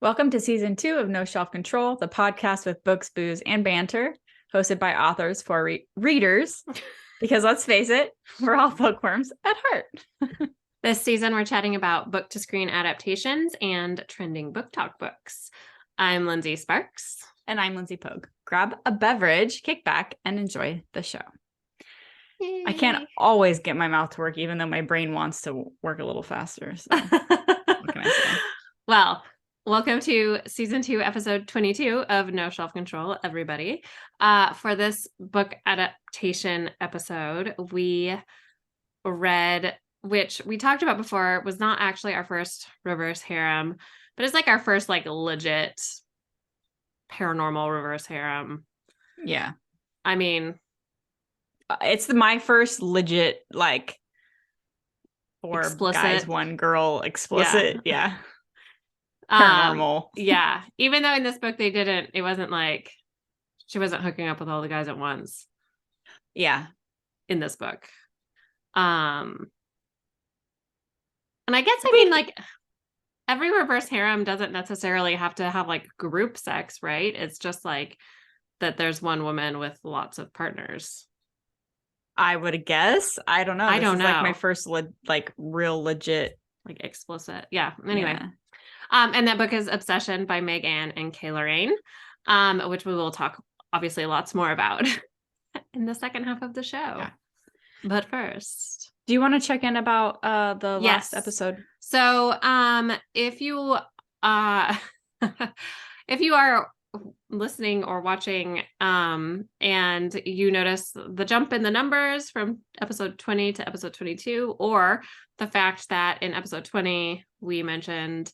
Welcome to season 2 of No Shelf Control, the podcast with books, booze, and banter, hosted by authors for readers. Because let's face it, we're all bookworms at heart. This season, we're chatting about book-to-screen adaptations and trending BookTok books. I'm Lindsey Sparks. And I'm Lindsey Pogue. Grab a beverage, kick back, and enjoy the show. Yay. I can't always get my mouth to work, even though my brain wants to work a little faster. So what can I say? Well, welcome to season 2, episode 22 of No Shelf Control, everybody. For this book adaptation episode, we read, which we talked about before, was not actually our first reverse harem, but it's like our first like legit paranormal reverse harem. Yeah. I mean, it's my first legit, like, 4 explicit. guys, 1 girl, explicit. Yeah. Paranormal. Paranormal. Yeah. Even though in this book it wasn't like she wasn't hooking up with all the guys at once. Yeah. In this book. And I guess, I mean, like, every reverse harem doesn't necessarily have to have like group sex, right? It's just like that there's one woman with lots of partners. I would guess. I don't know. I don't know. Like my first real legit, like, explicit. Yeah. Anyway. Yeah. And that book is Obsession by Meg Anne and K. Loraine, which we will talk obviously lots more about in the second half of the show. Yeah. But first, do you want to check in about the last episode? So, if you if you are listening or watching, and you notice the jump in the numbers from episode 20 to episode 22, or the fact that in episode 20 we mentioned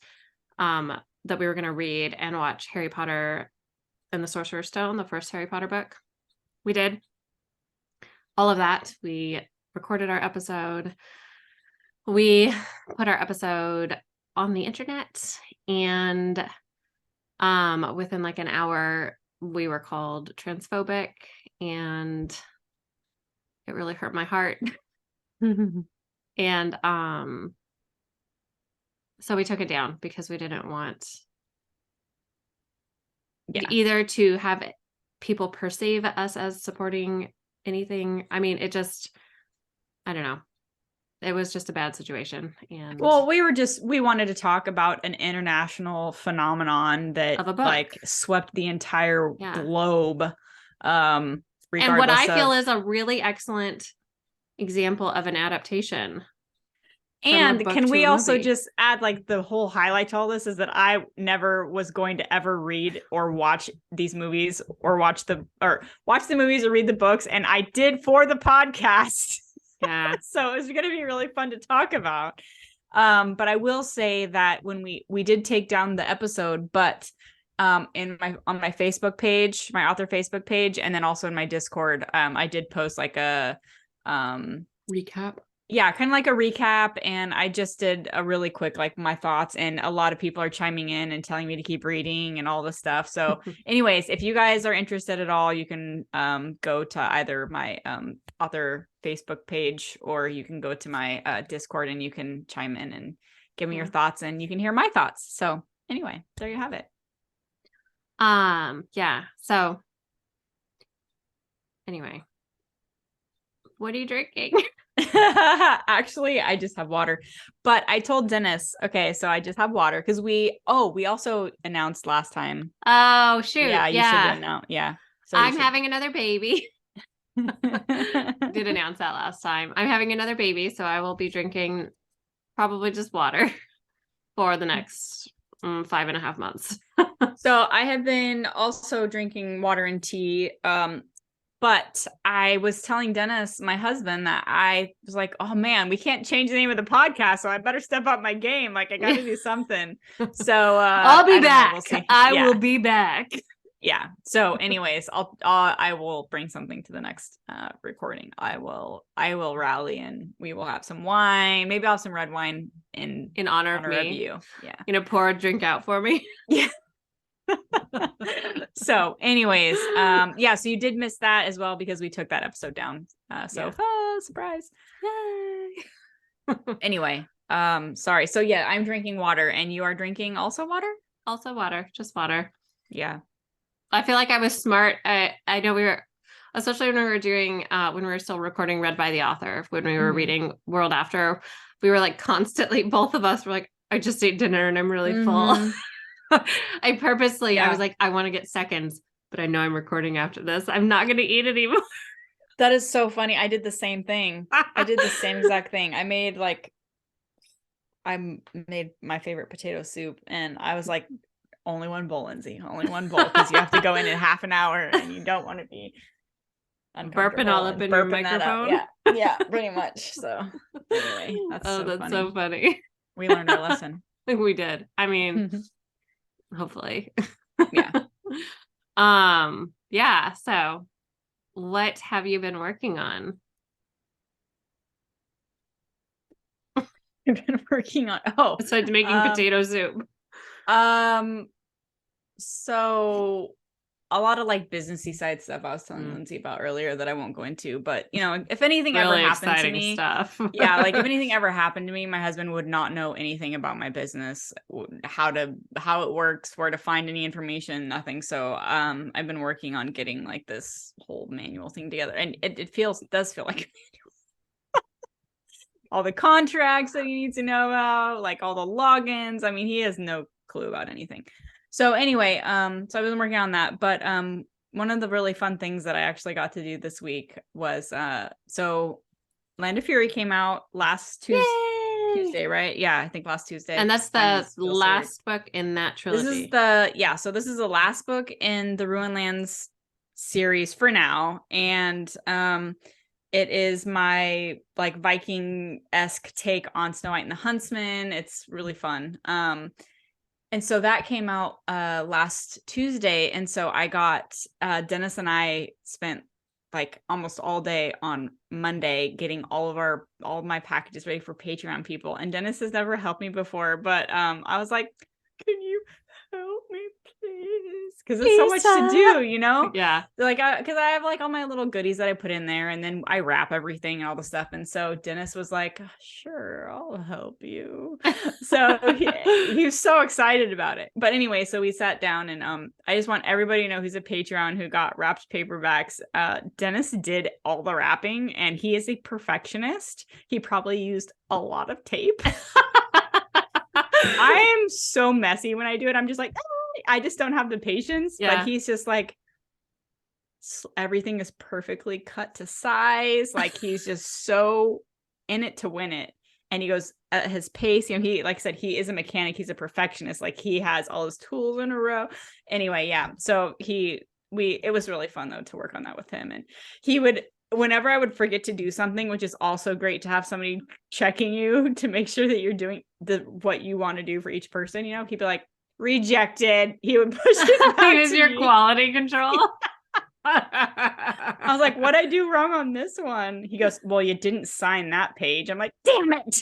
that we were going to read and watch Harry Potter and the Sorcerer's Stone, the first Harry Potter book. We did all of that. We recorded our episode. We put our episode on the internet, and within like an hour we were called transphobic, and it really hurt my heart. And so we took it down because we didn't want either to have people perceive us as supporting anything. I mean, I don't know. It was just a bad situation. And well, we wanted to talk about an international phenomenon that like swept the entire globe. And what I feel is a really excellent example of an adaptation. And can we also just add, like, the whole highlight to all this is that I never was going to ever read or watch these movies or watch the movies or read the books. And I did for the podcast. Yeah. So it was going to be really fun to talk about. But I will say that when we did take down the episode, but on my Facebook page, my author Facebook page, and then also in my Discord, I did post like a recap. Yeah, kind of like a recap, and I just did a really quick, like, my thoughts, and a lot of people are chiming in and telling me to keep reading and all this stuff. So anyways, if you guys are interested at all, you can go to either my author Facebook page, or you can go to my Discord, and you can chime in and give me your thoughts, and you can hear my thoughts. So anyway, there you have it. Yeah. So anyway, what are you drinking? Actually, I just have water, but I told Dennis, okay, so I just have water because we also announced last time. Oh, shoot. Yeah, you should know. Yeah. So I'm having another baby. Did announce that last time. I'm having another baby, so I will be drinking probably just water for the next 5.5 months. So I have been also drinking water and tea. But I was telling Dennis, my husband, that I was like, oh man, we can't change the name of the podcast, so I better step up my game. Like, I got to do something. So I'll be back. I will be back. Yeah. So anyways, I will bring something to the next recording. I will rally, and we will have some wine. Maybe I'll have some red wine in honor of you. Yeah. Pour a drink out for me. Yeah. So anyways, so you did miss that as well because we took that episode down. Surprise. Yay. Anyway, sorry. So yeah, I'm drinking water, and you are drinking also water? Also water, just water. Yeah. I feel like I was smart. I know we were, especially when we were doing, when we were still recording Read by the Author, when we were reading World After, we were like constantly, both of us were like, I just ate dinner and I'm really full. I purposely, I was like, I want to get seconds, but I know I'm recording after this. I'm not going to eat anymore. That is so funny. I did the same thing. I did the same exact thing. I made my favorite potato soup, and I was like, only one bowl, Lindsey, only one bowl, because you have to go in half an hour and you don't want to be burping all up in your microphone. Yeah, pretty much. So anyway, that's so funny. We learned our lesson. We did. I mean, hopefully. Yeah. Yeah. So what have you been working on? I've been working on besides making potato soup. So a lot of like businessy side stuff I was telling Lindsey about earlier that I won't go into, but you know, if anything really ever happened to me, stuff. Yeah, like if anything ever happened to me, my husband would not know anything about my business, how it works, where to find any information, nothing. So I've been working on getting like this whole manual thing together, and it does feel like a manual. All the contracts that he needs to know about, like all the logins. I mean, he has no clue about anything. So anyway, so I've been working on that, but one of the really fun things that I actually got to do this week was so Land of Fury came out last Tuesday, right? Yeah, I think last Tuesday. And that's the last book in that trilogy. This is this is the last book in the Ruinlands series for now, and it is my like Viking-esque take on Snow White and the Huntsman. It's really fun. And so that came out last Tuesday, and so I got Dennis and I spent like almost all day on Monday getting all of my packages ready for Patreon people. And Dennis has never helped me before, but I was like, can you help me please? Because it's so much to do, you know? Yeah. Like, because I have like all my little goodies that I put in there, and then I wrap everything and all the stuff. And so Dennis was like, sure, I'll help you. So he was so excited about it. But anyway, so we sat down, and I just want everybody to know who's a Patreon who got wrapped paperbacks. Dennis did all the wrapping, and he is a perfectionist. He probably used a lot of tape. I am so messy when I do it. I'm just like, I just don't have the patience. Yeah. But he's just like, everything is perfectly cut to size. Like he's just so in it to win it. And he goes at his pace. You know, he, like I said, he is a mechanic. He's a perfectionist. Like he has all his tools in a row. Anyway, yeah. So it was really fun though to work on that with him. And he would, whenever I would forget to do something, which is also great to have somebody checking you to make sure that you're doing what you want to do for each person, you know, he'd be like, rejected. He would push it back. He was your quality control. I was like, what'd I do wrong on this one? He goes, well, you didn't sign that page. I'm like, damn it.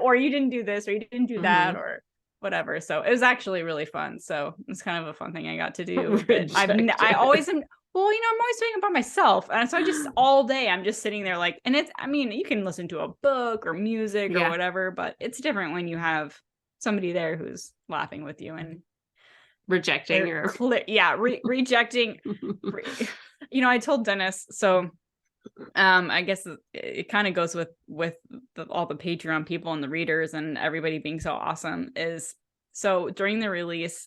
Or you didn't do this, or you didn't do that, or whatever. So it was actually really fun. So it's kind of a fun thing I got to do. I always am. Well, you know, I'm always doing it by myself. And so I just all day I'm just sitting there like, and it's, I mean, you can listen to a book or music or whatever, but it's different when you have somebody there who's laughing with you and rejecting your rejecting. You know, I told Dennis, so I guess it kind of goes with all the Patreon people and the readers and everybody being so awesome, is so during the release,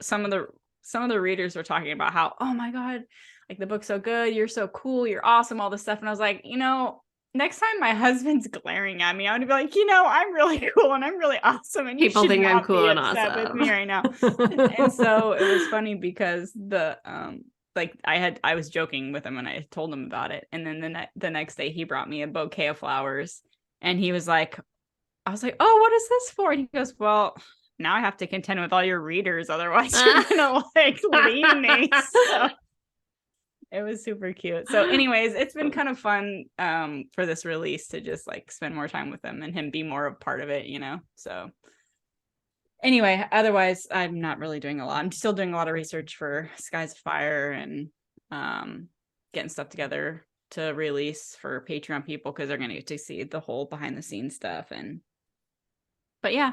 some of the readers were talking about how, oh my God, like the book's so good, you're so cool, you're awesome, all this stuff. And I was like, you know, next time my husband's glaring at me, I would be like, you know, I'm really cool and I'm really awesome, and people think I'm cool and awesome with me right now. And so it was funny because like I was joking with him and I told him about it, and then the next day he brought me a bouquet of flowers, and he was like, I was like, oh, what is this for? And he goes, well, now I have to contend with all your readers, otherwise you're gonna like leave me. So it was super cute. So anyways, it's been kind of fun for this release to just like spend more time with him and him be more a part of it, you know. So anyway, otherwise I'm not really doing a lot. I'm still doing a lot of research for Skies of Fire and getting stuff together to release for Patreon people, because they're gonna get to see the whole behind the scenes stuff. But yeah,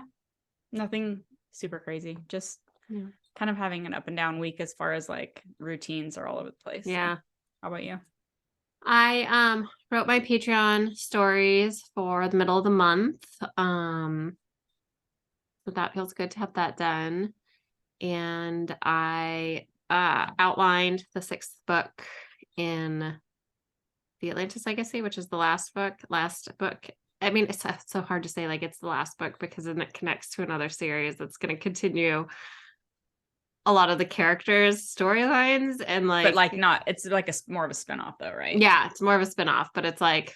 nothing super crazy. Just Yeah. kind of having an up and down week as far as like routines are all over the place. Yeah. So, how about you? I wrote my Patreon stories for the middle of the month. So that feels good to have that done. And I outlined the 6th book in the Atlantis Legacy, which is the last book. I mean, it's so hard to say like it's the last book because then it connects to another series that's going to continue a lot of the characters' storylines and like, But like not, it's like more of a spinoff though, right? yeah, it's more of a spinoff, but it's like,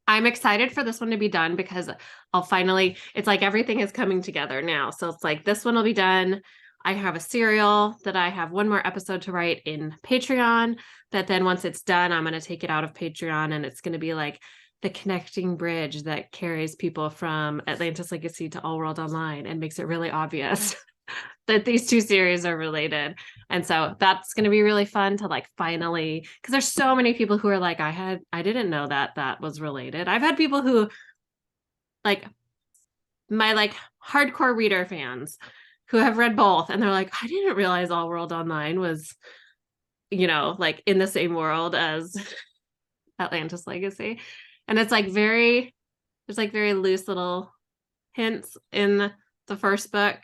I'm excited for this one to be done because it's like everything is coming together now. So it's like this one will be done. I have a serial that I have one more episode to write in Patreon that then once it's done, I'm going to take it out of Patreon and it's going to be like the connecting bridge that carries people from Atlantis Legacy to All World Online and makes it really obvious that these two series are related. And so that's going to be really fun to like finally, because there's so many people who are like, I didn't know that was related. I've had people who like my like hardcore reader fans who have read both and they're like, I didn't realize All World Online was, like in the same world as Atlantis Legacy. And it's like there's like very loose little hints in the first book.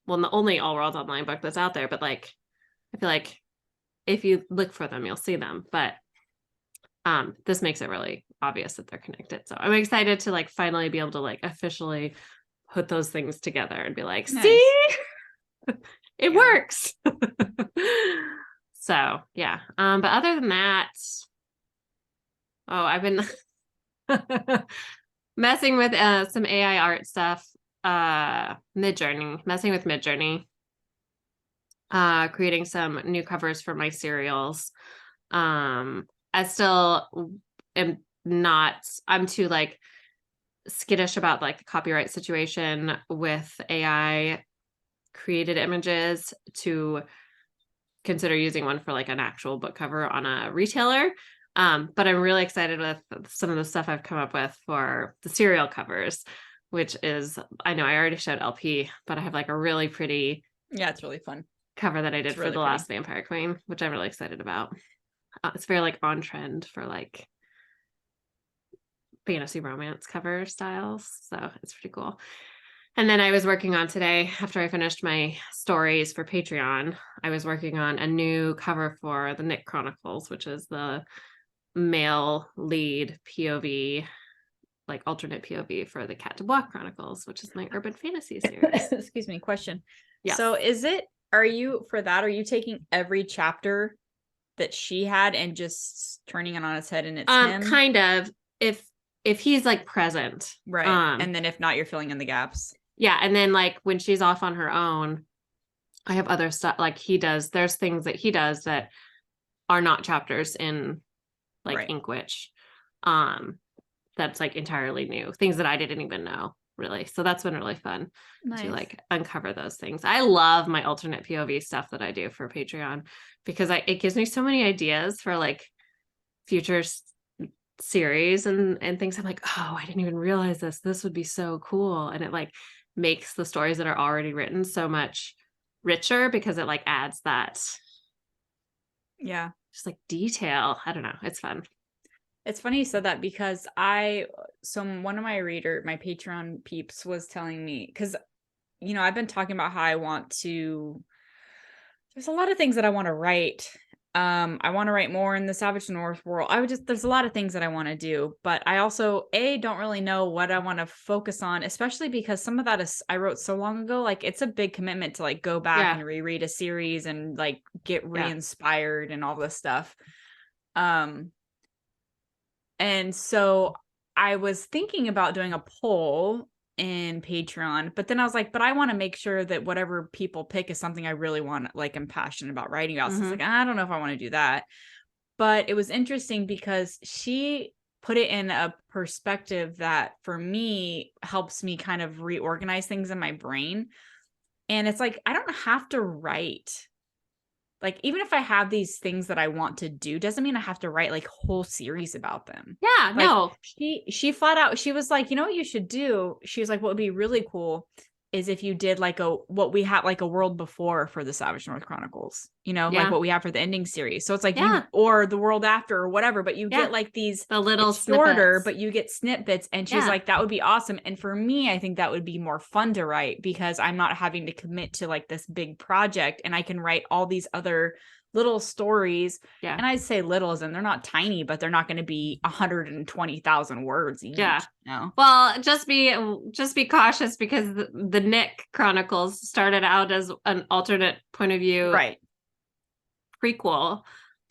Well, the only All World Online book that's out there, but like, I feel like if you look for them, you'll see them. But this makes it really obvious that they're connected. So I'm excited to like finally be able to like officially put those things together and be like, Nice. see, it works. So yeah. But other than that, I've been messing with some AI art stuff. Messing with Midjourney, creating some new covers for my serials. I still am I'm too like skittish about like the copyright situation with AI created images to consider using one for like an actual book cover on a retailer. But I'm really excited with some of the stuff I've come up with for the serial covers, which is, I know I already showed LP, but I have like a really pretty, yeah, it's really fun cover that I did really for the last Vampire Queen, which I'm really excited about. It's very like on trend for like fantasy romance cover styles. So it's pretty cool. And then I was working on today, after I finished my stories for Patreon, I was working on a new cover for the Nick Chronicles, which is the male lead POV, like alternate POV for the Cat de Bois Chronicles, which is my urban fantasy series. Excuse me, question. Yes. So are you taking every chapter that she had and just turning it on its head and it's him? Kind of, if he's like present. Right. And then if not, you're filling in the gaps. Yeah. And then like when she's off on her own, I have other stuff like there's things that he does that are not chapters in like Inkwitch. That's like entirely new, things that I didn't even know really. So that's been really fun to like uncover those things. I love my alternate POV stuff that I do for Patreon because it gives me so many ideas for like future series and things. I'm like, oh, I didn't even realize this would be so cool. And it like makes the stories that are already written so much richer because it like adds that just like detail. I don't know, it's fun. It's funny you said that because one of my Patreon peeps was telling me, because I've been talking about how there's a lot of things that I want to write. I want to write more in the Savage North world. There's a lot of things that I want to do, but I also don't really know what I want to focus on, especially because some of that I wrote so long ago. Like it's a big commitment to like go back and reread a series and like get re-inspired and all this stuff. And so I was thinking about doing a poll in Patreon, but then I was like, but I want to make sure that whatever people pick is something I really want, like I'm passionate about writing about. So it's like, I don't know if I want to do that. But it was interesting because she put it in a perspective that for me helps me kind of reorganize things in my brain. And it's like, I don't have to write. Like, even if I have these things that I want to do, doesn't mean I have to write like whole series about them. Yeah, like, no. She flat out, she was like, you know what you should do? She was like, what would be really cool is if you did like what we had, like a world before for the Savage North Chronicles, you know, like what we have for the ending series. So it's like you, or the world after or whatever, but you get like these, the little shorter, snippets. but you get snippets. And she's like, that would be awesome. And for me, I think that would be more fun to write because I'm not having to commit to like this big project, and I can write all these other little stories. Yeah. And I say little as in they're not tiny, but they're not going to be 120,000 words each. Yeah. No. Well, just be cautious because the Nick Chronicles started out as an alternate point of view prequel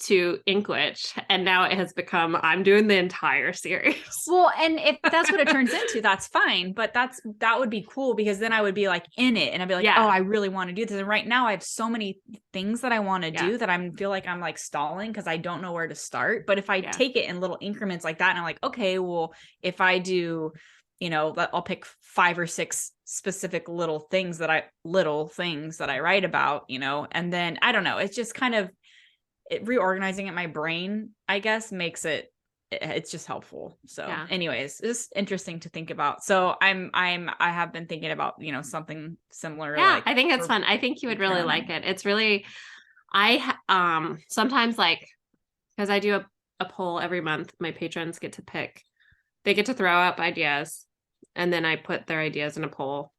to Inkwitch, and now it has become I'm doing the entire series. Well, and if that's what it turns into, that's fine, but that would be cool because then I would be like in it and I'd be like, oh, I really want to do this. And right now I have so many things that I want to do that I feel like I'm like stalling because I don't know where to start. But if I take it in little increments like that, and I'm like, okay, well, if I do, you know, I'll pick 5 or 6 specific little things that I write about, you know, and then I don't know, it's just kind of reorganizing it in my brain, I guess, makes it's just helpful. So anyways, it's interesting to think about. So I have been thinking about, you know, something similar. Yeah, like, I think it's fun. I think you would really like it. It's really, sometimes like, because I do a poll every month, my patrons get to pick, they get to throw up ideas, and then I put their ideas in a poll,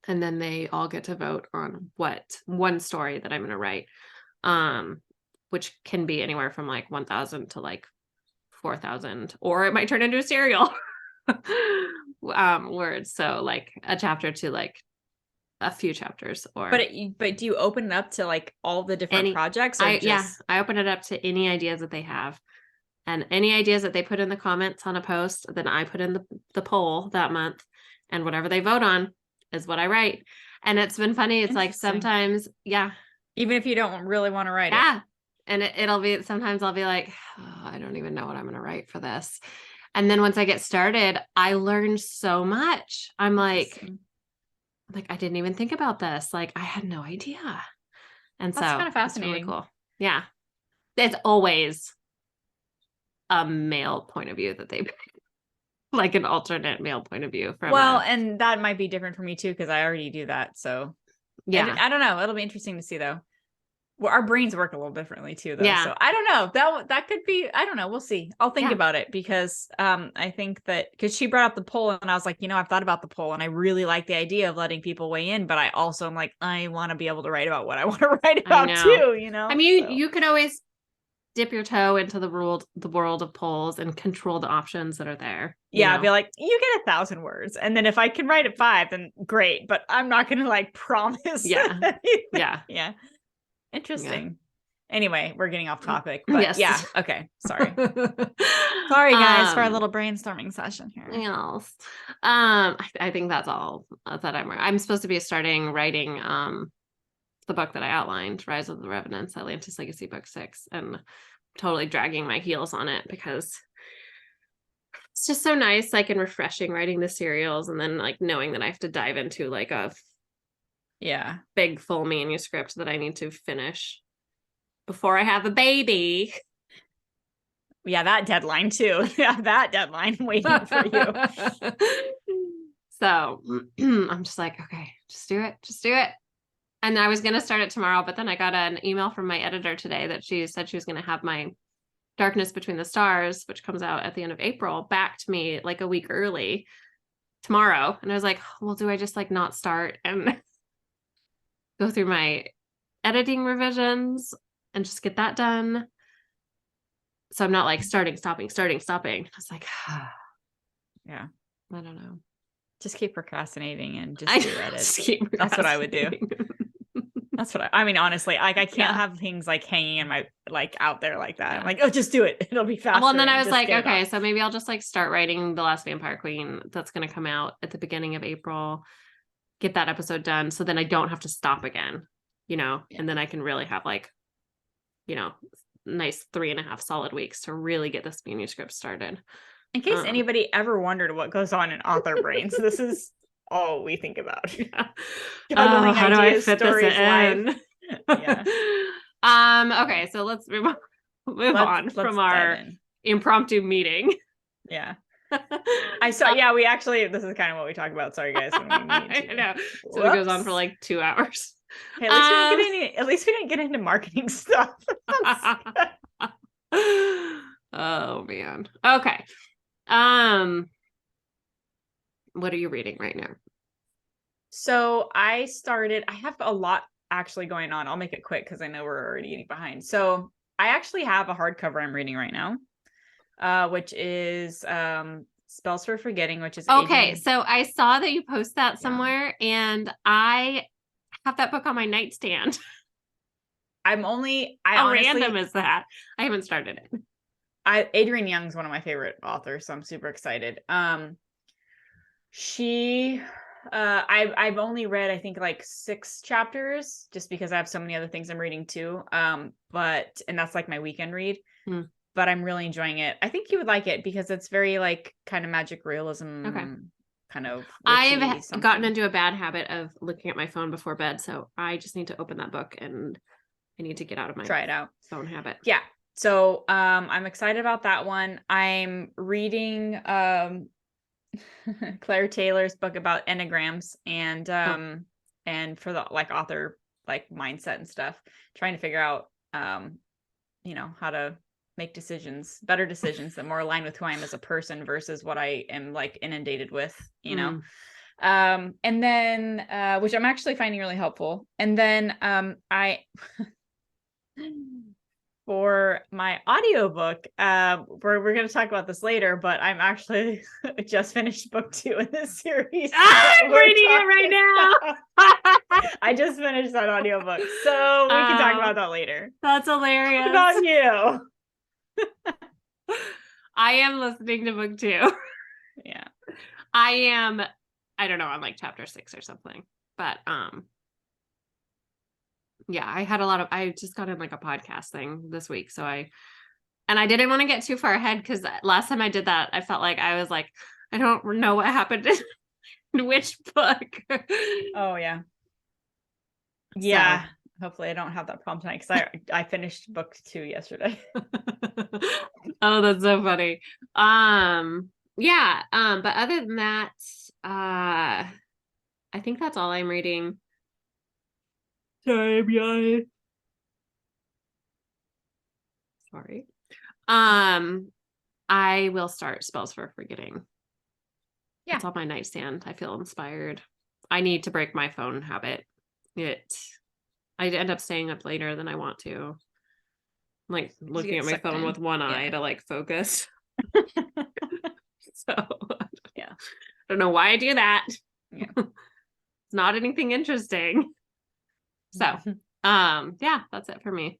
and then they all get to vote on what one story that I'm going to write. Which can be anywhere from like 1,000 to like 4,000, or it might turn into a serial words. So like a chapter to like a few chapters, or but do you open it up to like all the different projects? Or I open it up to any ideas that they have, and any ideas that they put in the comments on a post, then I put in the poll that month, and whatever they vote on is what I write. And it's been funny. It's like sometimes, even if you don't really want to write it. And it'll be, sometimes I'll be like, oh, I don't even know what I'm going to write for this. And then once I get started, I learn so much. I'm like, I didn't even think about this. Like, I had no idea. And that's kind of fascinating. Really cool. Yeah. It's always a male point of view that they pick. Like an alternate male point of view. And that might be different for me too, because I already do that. So yeah, I don't know. It'll be interesting to see though. Well, our brains work a little differently too, though. Yeah. So I don't know. That could be, I don't know. We'll see. I'll think about it because I think that because she brought up the poll and I was like, you know, I've thought about the poll and I really like the idea of letting people weigh in, but I also am like, I want to be able to write about what I want to write about too, you know? I mean, you could always dip your toe into the world of polls and control the options that are there. Yeah, I'd be like, you get 1,000 words. And then if I can write at 5, then great. But I'm not going to like promise. Yeah. Yeah. Interesting. Anyway, we're getting off topic, but okay. Sorry. Sorry guys for our little brainstorming session here. Yes. I think that's all that I'm supposed to be starting writing the book that I outlined, Rise of the Revenants, Atlantis Legacy Book 6, and totally dragging my heels on it because it's just so nice, like, and refreshing writing the serials, and then like knowing that I have to dive into like a big full manuscript that I need to finish before I have a baby. Yeah, that deadline too. Yeah, that deadline waiting for you. So I'm just like, okay, just do it. And I was going to start it tomorrow, but then I got an email from my editor today that she said she was going to have my Darkness Between the Stars, which comes out at the end of April, back to me like a week early tomorrow. And I was like, well, do I just like not start and go through my editing revisions and just get that done? So I'm not like stopping. I was like, yeah, I don't know. Just keep procrastinating and just do edit. That's what I would do. That's what I mean, honestly, like I can't have things like hanging in my, like out there like that. I'm like, oh, just do it. It'll be faster. Well, and then I was like, okay, so maybe I'll just like start writing The Last Vampire Queen. That's going to come out at the beginning of April. Get that episode done. So then I don't have to stop again, you know, and then I can really have like, you know, nice 3.5 solid weeks to really get this manuscript started. In case anybody ever wondered what goes on in author brains, this is all we think about. How do I fit this in? Okay, so let's move on from our impromptu meeting. Yeah. I saw, yeah, we actually, this is kind of what we talk about. Sorry guys. When we meet I know. So Whoops. it goes on for like 2 hours. Hey, at least we didn't get any, at least we didn't get into marketing stuff. Oh man. Okay. What are you reading right now? So I have a lot actually going on. I'll make it quick because I know we're already getting behind. So I actually have a hardcover I'm reading right now, which is Spells for Forgetting, which is Okay, Adrienne. so I saw that you post that somewhere, and I have that book on my nightstand. How honestly, random is that? I haven't started it. Adrienne Young's one of my favorite authors, so I'm super excited. I've only read, I think, like 6 chapters just because I have so many other things I'm reading too. And that's like my weekend read. But I'm really enjoying it. I think you would like it because it's very like kind of magic realism. Okay. Kind of I've something. gotten into a bad habit of looking at my phone before bed, so I just need to open that book and I need to get out of my try it out phone habit. Yeah. So I'm excited about that one. I'm reading Claire Taylor's book about enneagrams and for the like author like mindset and stuff, trying to figure out how to make better decisions that more align with who I am as a person versus what I am like inundated with, and then which I'm actually finding really helpful. And then I for my audiobook, we're going to talk about this later, but I'm actually just finished book 2 in this series. I'm reading it right now. I just finished that audiobook, so we can talk about that later. That's hilarious. What about you? I am listening to book 2. Yeah. I don't know, on like chapter 6 or something. But yeah, I just got in like a podcast thing this week. And I didn't want to get too far ahead because last time I did that, I felt like I was like, I don't know what happened in which book. Oh yeah. Yeah. So. Hopefully I don't have that problem tonight because I finished book 2 yesterday. Oh, that's so funny. Yeah. But other than that, I think that's all I'm reading. Sorry, I'm yawning. Sorry. I will start Spells for Forgetting. Yeah. It's on my nightstand. I feel inspired. I need to break my phone habit. I end up staying up later than I want to. Like looking at my phone with one eye to like focus. So yeah. I don't know why I do that. Yeah. It's not anything interesting. So yeah, that's it for me.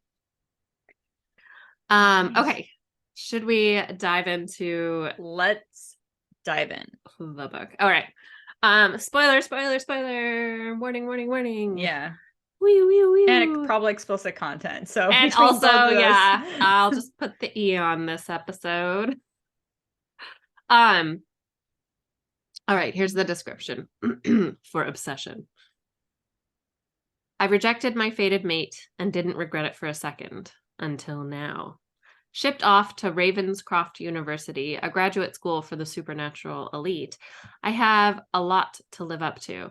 Okay. Should we dive into Let's dive in the book. All right. Spoiler. Warning. Yeah. Wee. And probably explicit content. So and also, yeah, I'll just put the E on this episode. All right, here's the description for Obsession. I rejected my fated mate and didn't regret it for a second until now. Shipped off to Ravenscroft University, a graduate school for the supernatural elite, I have a lot to live up to.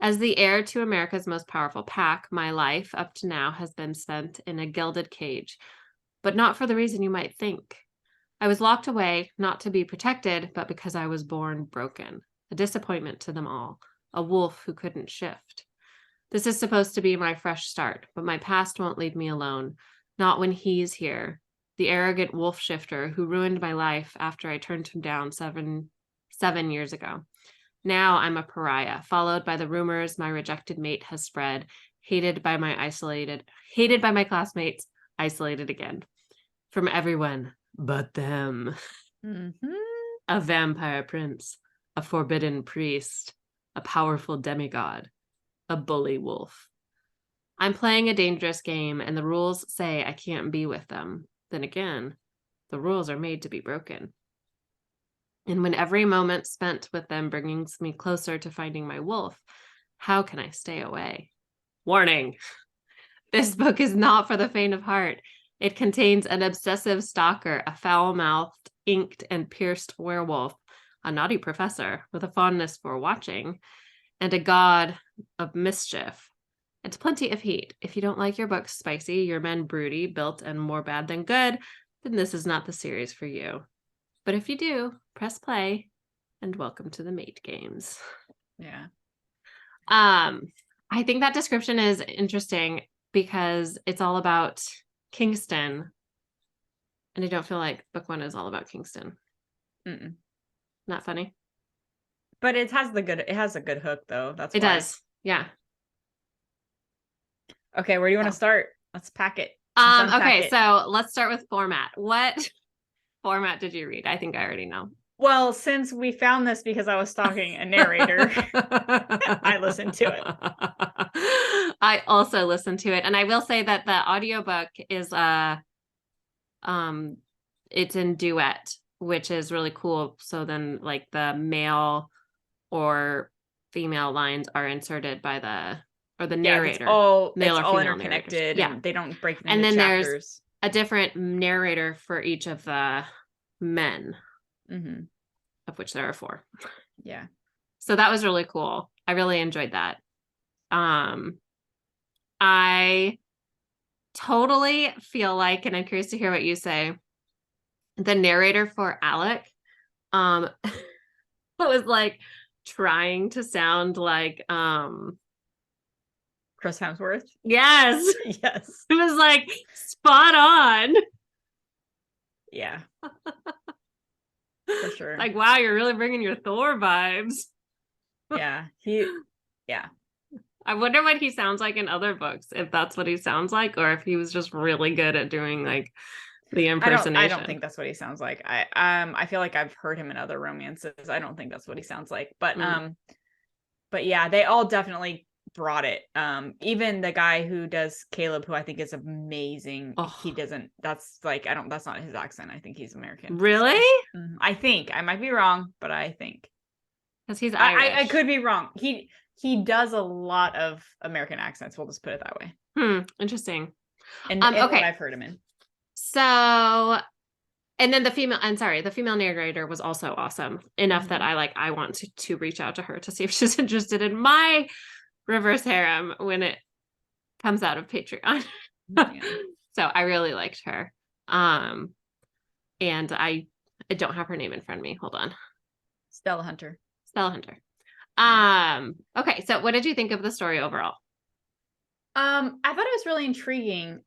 As the heir to America's most powerful pack, my life up to now has been spent in a gilded cage, but not for the reason you might think. I was locked away, not to be protected, but because I was born broken, a disappointment to them all, a wolf who couldn't shift. This is supposed to be my fresh start, but my past won't leave me alone, not when he's here, the arrogant wolf shifter who ruined my life after I turned him down seven years ago. Now I'm a pariah, followed by the rumors my rejected mate has spread, hated by my classmates, isolated again. From everyone but them. Mm-hmm. A vampire prince, a forbidden priest, a powerful demigod, a bully wolf. I'm playing a dangerous game, and the rules say I can't be with them. Then again, the rules are made to be broken. And when every moment spent with them brings me closer to finding my wolf, how can I stay away? Warning! This book is not for the faint of heart. It contains an obsessive stalker, a foul-mouthed, inked, and pierced werewolf, a naughty professor with a fondness for watching, and a god of mischief, and plenty of heat. If you don't like your books spicy, your men broody, built, and more bad than good, then this is not the series for you. But if you do, press play, and welcome to the mate games. Yeah. I think that description is interesting because it's all about Kingston. And I don't feel like book 1 is all about Kingston. Mm-mm. Not funny. But it has a good hook though. That's it why. does. Yeah. Okay, where do you want to start? Let's pack it. Okay, so let's start with format. What format did you read? I think I already know. Well, since we found this because I was stalking a narrator, I listened to it. I also listened to it. And I will say that the audiobook is it's in duet, which is really cool. So then like the male or female lines are inserted by the narrator. It's all female interconnected. Yeah. And they don't break them and into then chapters. There's a different narrator for each of the men. Mm-hmm. Of which there are 4. Yeah. So that was really cool. I really enjoyed that. I totally feel like, and I'm curious to hear what you say, the narrator for Alec was like trying to sound like Chris Hemsworth. Yes. Yes. It was like spot on. Yeah. For sure. Like, wow, you're really bringing your Thor vibes. Yeah. Yeah. I wonder what he sounds like in other books, if that's what he sounds like, or if he was just really good at doing like the impersonation. I don't think that's what he sounds like. I feel like I've heard him in other romances. I don't think that's what he sounds like. But but yeah, they all definitely brought it. Even the guy who does Caleb, who I think is amazing. Oh. That's not his accent. I think he's American. Really? So, I think. I might be wrong, but I think. Because he's Irish. I could be wrong. He does a lot of American accents. We'll just put it that way. Interesting. And okay. What I've heard him in. So, and then the female narrator was also awesome enough that I want to reach out to her to see if she's interested in my reverse harem when it comes out of Patreon. Yeah. So I really liked her. And I don't have her name in front of me. Hold on. Stella Hunter. Okay, so what did you think of the story overall? I thought it was really intriguing.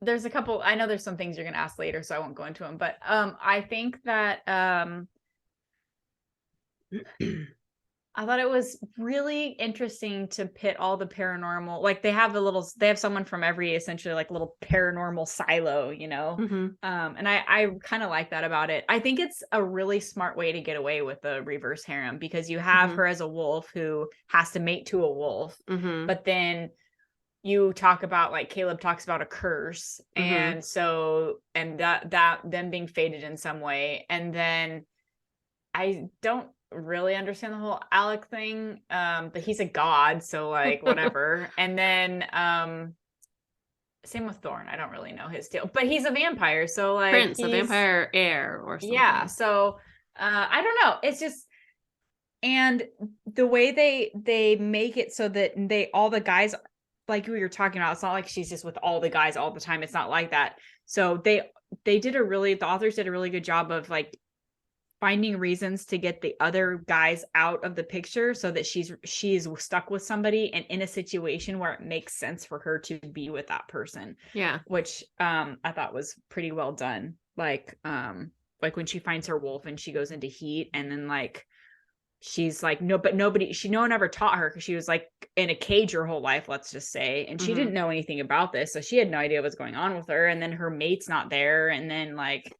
There's a couple, I know there's some things you're going to ask later, so I won't go into them, but I think that I thought it was really interesting to pit all the paranormal, like they have someone from every essentially like little paranormal silo, you know? Mm-hmm. And I kind of like that about it. I think it's a really smart way to get away with the reverse harem because you have her as a wolf who has to mate to a wolf, but then you talk about like Caleb talks about a curse and that them being fated in some way. And then I don't really understand the whole Alec thing, but he's a god, so like whatever. And then same with Thorn. I don't really know his deal, but he's a vampire, so like Prince, a vampire heir or something. Yeah, so I don't know. It's just, and the way they make it so that all the guys, like we were talking about, it's not like she's just with all the guys all the time. It's not like that. So the authors did a really good job of like finding reasons to get the other guys out of the picture so that she's stuck with somebody and in a situation where it makes sense for her to be with that person. Yeah. Which I thought was pretty well done. Like when she finds her wolf and she goes into heat and then like she's like, no one ever taught her because she was like in a cage her whole life, let's just say. And she didn't know anything about this. So she had no idea what's going on with her. And then her mate's not there. And then like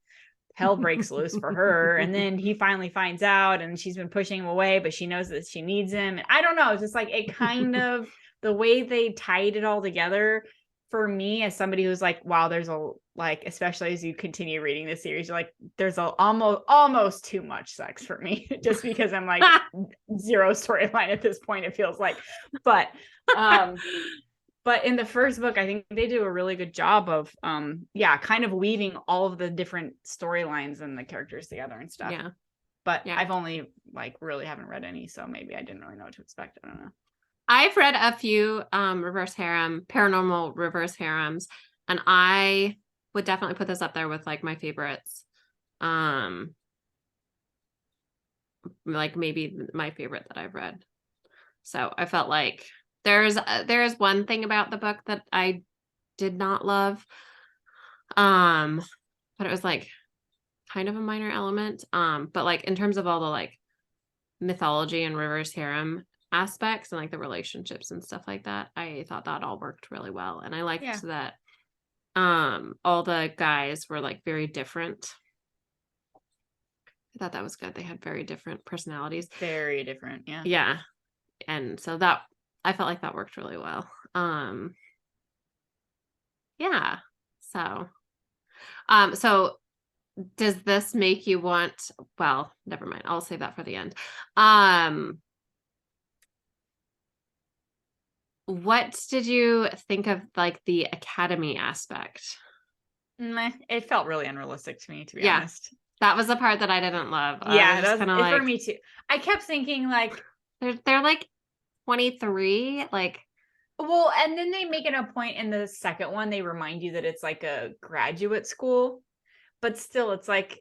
hell breaks loose for her. And then he finally finds out and she's been pushing him away, but she knows that she needs him. And I don't know. It's just like it kind of the way they tied it all together for me as somebody who's like, wow, there's a like, especially as you continue reading this series, you're like, there's almost too much sex for me just because I'm like But in the first book, I think they do a really good job of kind of weaving all of the different storylines and the characters together and stuff. Yeah. But Yeah. I've only really haven't read any, so maybe I didn't really know what to expect. I don't know. I've read a few paranormal reverse harems, and I would definitely put this up there with like my favorites. Like maybe my favorite that I've read. So I felt like there's one thing about the book that I did not love. But it was like kind of a minor element. But like in terms of all the like mythology and reverse harem aspects and like the relationships and stuff like that, I thought that all worked really well. And I liked that all the guys were like very different. I thought that was good. They had very different personalities. Very different, yeah. Yeah. And so that I felt like that worked really well. Yeah. So does this make you want, well, never mind. I'll save that for the end. What did you think of like the academy aspect? It felt really unrealistic to me, to be honest. That was the part that I didn't love. Yeah, that was like, for me too. I kept thinking like they're like 23, like. Well, and then they make it a point in the second one. They remind you that it's like a graduate school, but still, it's like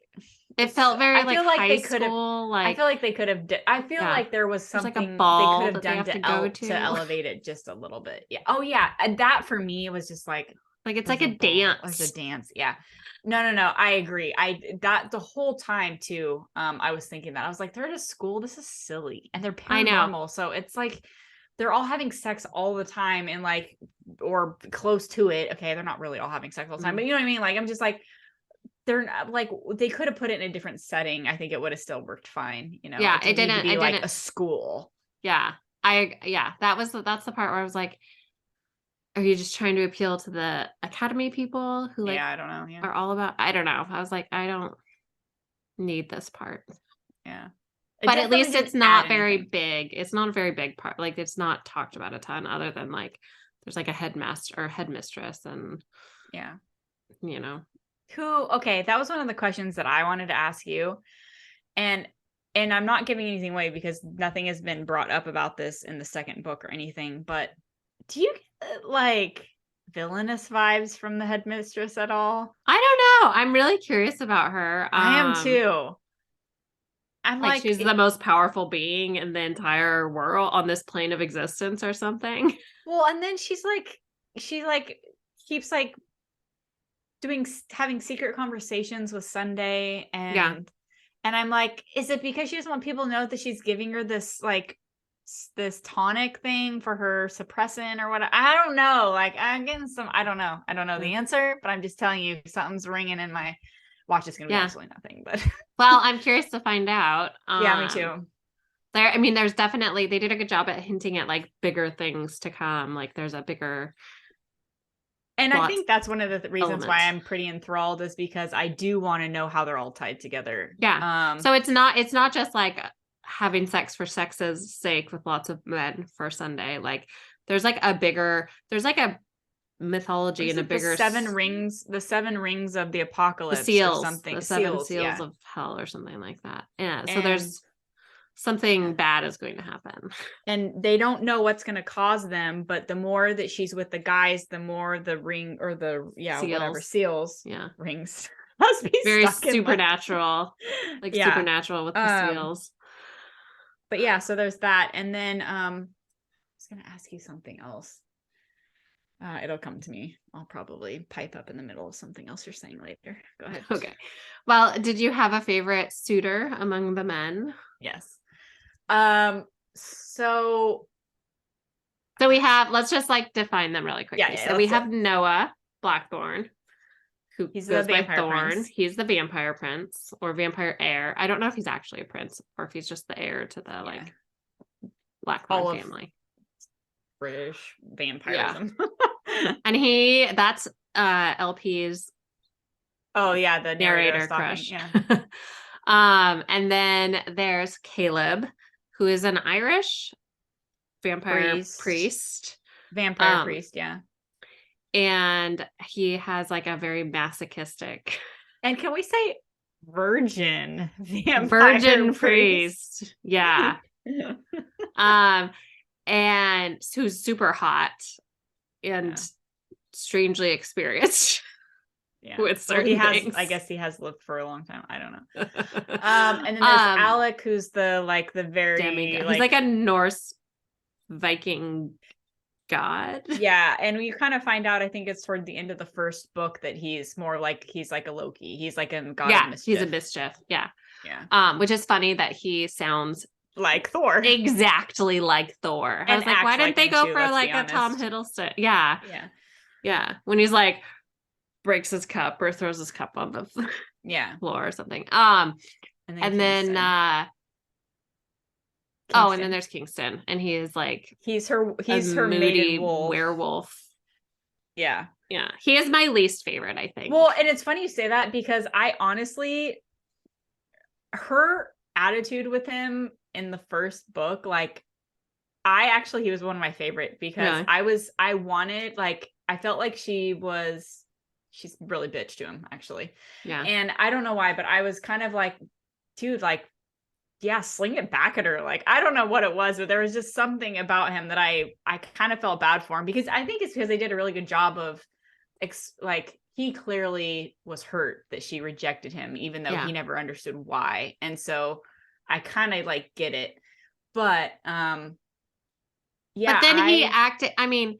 it felt very. I feel like high they could have. Like, I feel like they could have. I feel like there was something like a ball they could have done to elevate it just a little bit. Yeah. Oh yeah, and that for me was just like it's like a dance. It's a dance. Yeah. No. I agree. That the whole time too. I was thinking that I was like, they're at a school. This is silly, and they're paranormal. I know. So it's like they're all having sex all the time, and like or close to it. Okay, they're not really all having sex all the time, but you know what I mean. Like I'm just like they're not, like they could have put it in a different setting. I think it would have still worked fine. You know. Yeah, it didn't. Need to be like a school. Yeah, that's the part where I was like, are you just trying to appeal to the academy people who like I don't know, are all about, I don't know. I was like, I don't need this part. Yeah. But at least it's not very big. It's not a very big part. Like it's not talked about a ton other than like there's like a headmaster or headmistress and you know. Okay, that was one of the questions that I wanted to ask you. And I'm not giving anything away because nothing has been brought up about this in the second book or anything, but do you get like villainous vibes from the headmistress at all? I don't know. I'm really curious about her. I am too. I'm like she's the most powerful being in the entire world on this plane of existence or something. Well, and then she keeps like having secret conversations with Sunday and I'm like, is it because she doesn't want people to know that she's giving her this like this tonic thing for her suppressant or what? I don't know. Like I'm getting I don't know the answer, but I'm just telling you something's ringing in my watch. Is gonna be absolutely nothing, but well, I'm curious to find out. Yeah, me too. There's definitely, they did a good job at hinting at like bigger things to come. Like there's a bigger. And I think that's one of the reasons why I'm pretty enthralled is because I do want to know how they're all tied together. Yeah. So it's not just like having sex for sex's sake with lots of men for Sunday. Like there's like a mythology and a bigger the seven rings of the apocalypse, the seals, or something. The seven seals of hell or something like that. Yeah. So there's something bad is going to happen. And they don't know what's going to cause them, but the more that she's with the guys, the more the ring or the seals rings must be very supernatural. Like supernatural with the seals. But yeah, so there's that. And then I was going to ask you something else. It'll come to me. I'll probably pipe up in the middle of something else you're saying later. Go ahead. Okay. Well, did you have a favorite suitor among the men? Yes. So we have, let's just like define them really quickly. So we have Noah Blackthorn, who he's the vampire prince. He's the vampire prince or vampire heir. I don't know if he's actually a prince or if he's just the heir to the like Blackthorn family. British vampirism. And that's LP's the narrator crush. And then there's Caleb, who is an Irish vampire priest. Vampire priest, And he has like a very masochistic And can we say virgin vampire virgin priest? priest. Yeah. And who's super hot and strangely experienced Yeah. with certain things. I guess he has lived for a long time. I don't know. And then there's Alec, who's the very he's like a Norse Viking god. Yeah, and we kind of find out, I think it's toward the end of the first book, that he's more like he's like a Loki. He's like a god of mischief. He's a mischief. Yeah. Yeah. Which is funny that he sounds like Thor. Exactly like Thor. And I was like, why didn't they go for like a Tom Hiddleston? Yeah. Yeah. Yeah. When he's like breaks his cup or throws his cup on the floor or something. And then and then there's Kingston, and he is like he's her moody maiden wolf. werewolf. Yeah. Yeah. He is my least favorite, I think. Well, and it's funny you say that, because I honestly, her attitude with him in the first book, like, he was one of my favorite, because I wanted, like, I felt like she's really bitch to him, actually. Yeah. And I don't know why, but I was kind of like, dude, like, yeah, sling it back at her. Like, I don't know what it was, but there was just something about him that I kind of felt bad for him, because I think it's because they did a really good job of he clearly was hurt that she rejected him, even though he never understood why. And so I kind of like get it, but but then he acted, I mean,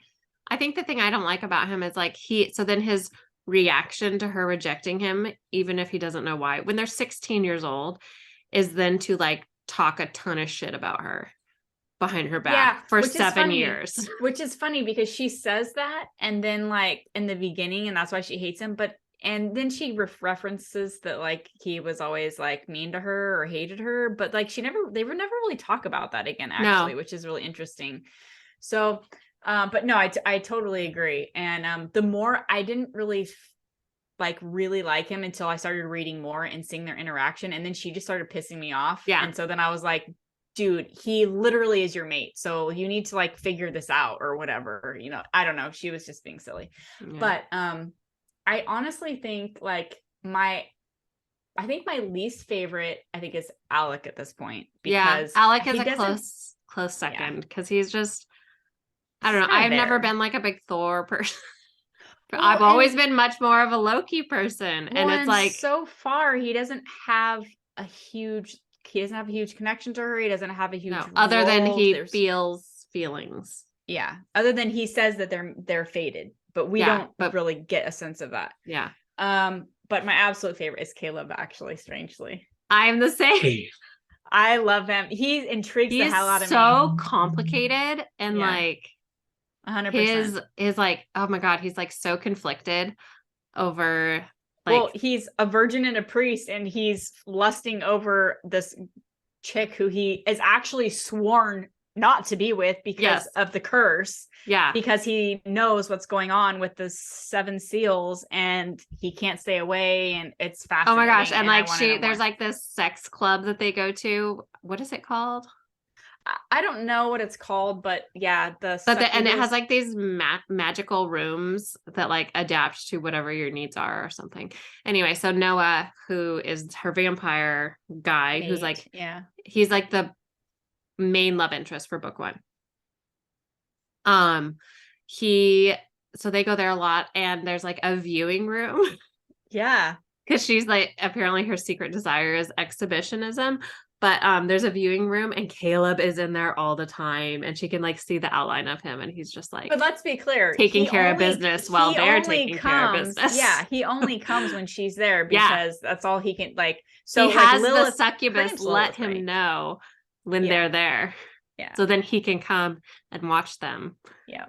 I think the thing I don't like about him is like so then his reaction to her rejecting him, even if he doesn't know why, when they're 16 years old, is then to like talk a ton of shit about her behind her back for 7 years. Which is funny, because she says that, and then like in the beginning, and that's why she hates him, and then she references that like he was always like mean to her or hated her, but like they were never really talk about that again, actually, which is really interesting. So but no, I totally agree. And the more, I didn't really really like him until I started reading more and seeing their interaction, and then she just started pissing me off. And so then I was like, dude, he literally is your mate, so you need to like figure this out or whatever, I don't know, she was just being silly. But I honestly think like my least favorite, I think, is Alec at this point, because Alec is a close second, because he's just, I don't know, I've never been like a big Thor person. Well, I've always been much more of a Loki person. And it's like, so far he doesn't have a huge connection to her. He doesn't have a huge other than he feels feelings. Yeah. Other than he says that they're fated, but we don't really get a sense of that. Yeah. But my absolute favorite is Caleb, actually, strangely. I'm the same. I love him. He intrigues the hell out of me. So complicated, and like 100%. His like, oh my God, he's like so conflicted over well, he's a virgin and a priest, and he's lusting over this chick who he is actually sworn not to be with because of the curse. Yeah. Because he knows what's going on with the 7 seals, and he can't stay away, and it's fascinating. Oh my gosh. And like there's like this sex club that they go to. What is it called? I don't know what it's called, but yeah, and it has like these magical rooms that like adapt to whatever your needs are or something. Anyway, so Noah, who is her vampire guy, who's like, he's like the main love interest for book 1. So they go there a lot, and there's like a viewing room. Yeah. Because she's like, apparently her secret desire is exhibitionism. But there's a viewing room, and Caleb is in there all the time, and she can like see the outline of him, and he's just like, but let's be clear, taking care of business while they're taking care of business. Yeah, he only comes when she's there, because that's all he can like. So he has the succubus let him know when they're there. Yeah. So then he can come and watch them. Yeah.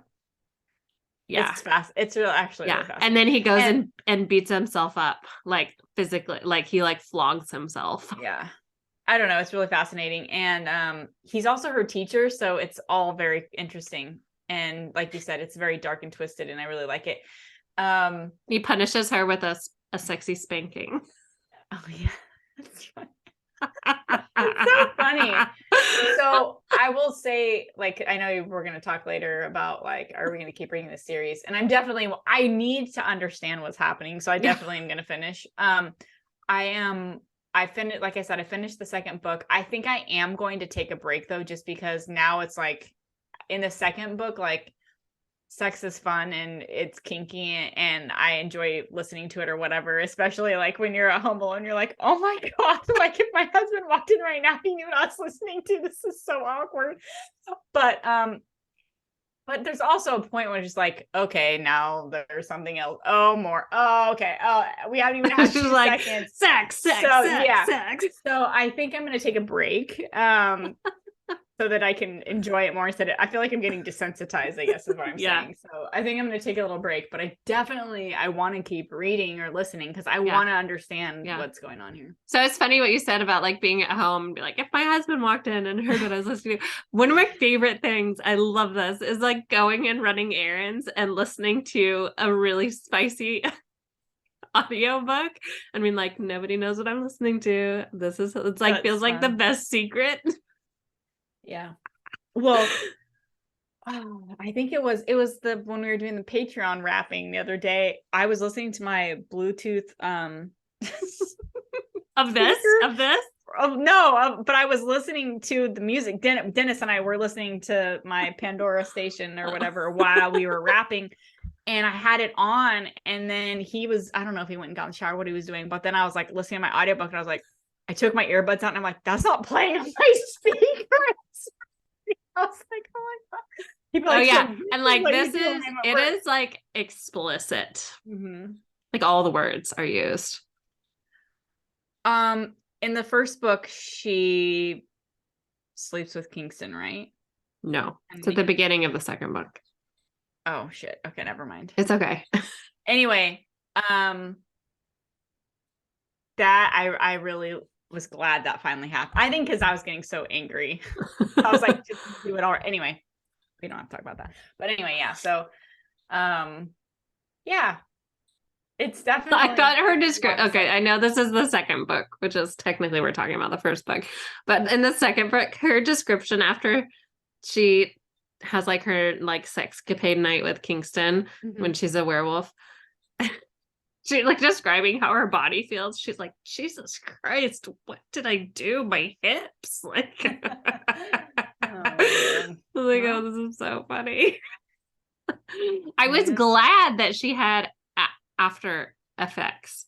Yeah. It's fast. It's actually really fast. And then he goes and beats himself up, like physically, like he like flogs himself. Yeah. I don't know. It's really fascinating. And he's also her teacher. So it's all very interesting. And like you said, it's very dark and twisted, and I really like it. He punishes her with a sexy spanking. Oh, yeah. That's funny. It's so funny. So I will say, like, I know we're going to talk later about like, are we going to keep reading this series? And I need to understand what's happening. So I definitely am going to finish. I finished, like I said, I finished the second book. I think I am going to take a break though, just because now it's like in the second book, like sex is fun and it's kinky and I enjoy listening to it or whatever, especially like when you're at home alone, you're like, oh my God, like if my husband walked in right now, he knew what I was listening to. This is so awkward. But there's also a point where it's just like, okay, now there's something else. Oh, more. Oh, okay. Oh, we haven't even had 2 like, seconds. Sex. So I think I'm going to take a break. So that I can enjoy it more instead of, I feel like I'm getting desensitized, I guess is what I'm saying. So I think I'm going to take a little break, but I want to keep reading or listening because I want to understand what's going on here. So it's funny what you said about like being at home and be like, if my husband walked in and heard what I was listening to, one of my favorite things, I love this, is like going and running errands and listening to a really spicy audiobook. I mean, like nobody knows what I'm listening to. It's like, that's feels fun. Like the best secret. Yeah. Well, I think it was when we were doing the Patreon wrapping the other day, I was listening to my Bluetooth of this. But I was listening to the music. Dennis and I were listening to my Pandora station or whatever while we were wrapping, and I had it on, and then I don't know if he went and got in the shower, what he was doing, but then I was like listening to my audiobook and I was like, I took my earbuds out and I'm like, that's not playing on my speakers. I was like, oh my God. Like, yeah. And like, it is like explicit. Mm-hmm. Like all the words are used. In the first book, she sleeps with Kingston, right? No, it's at the beginning of the second book. Oh shit. Okay. Never mind. It's okay. Anyway, that I really was glad that finally happened. I think because I was getting so angry. I was like, just do it all. Anyway, we don't have to talk about that. But anyway, yeah. So, yeah, it's definitely. I thought her description. Okay, I know this is the second book, which is technically we're talking about the first book, but in the second book, her description after she has like her like sexcapade night with Kingston when she's a werewolf. She like describing how her body feels. She's like, Jesus Christ, what did I do? My hips, like. Oh, this is so funny. I was glad that she had after effects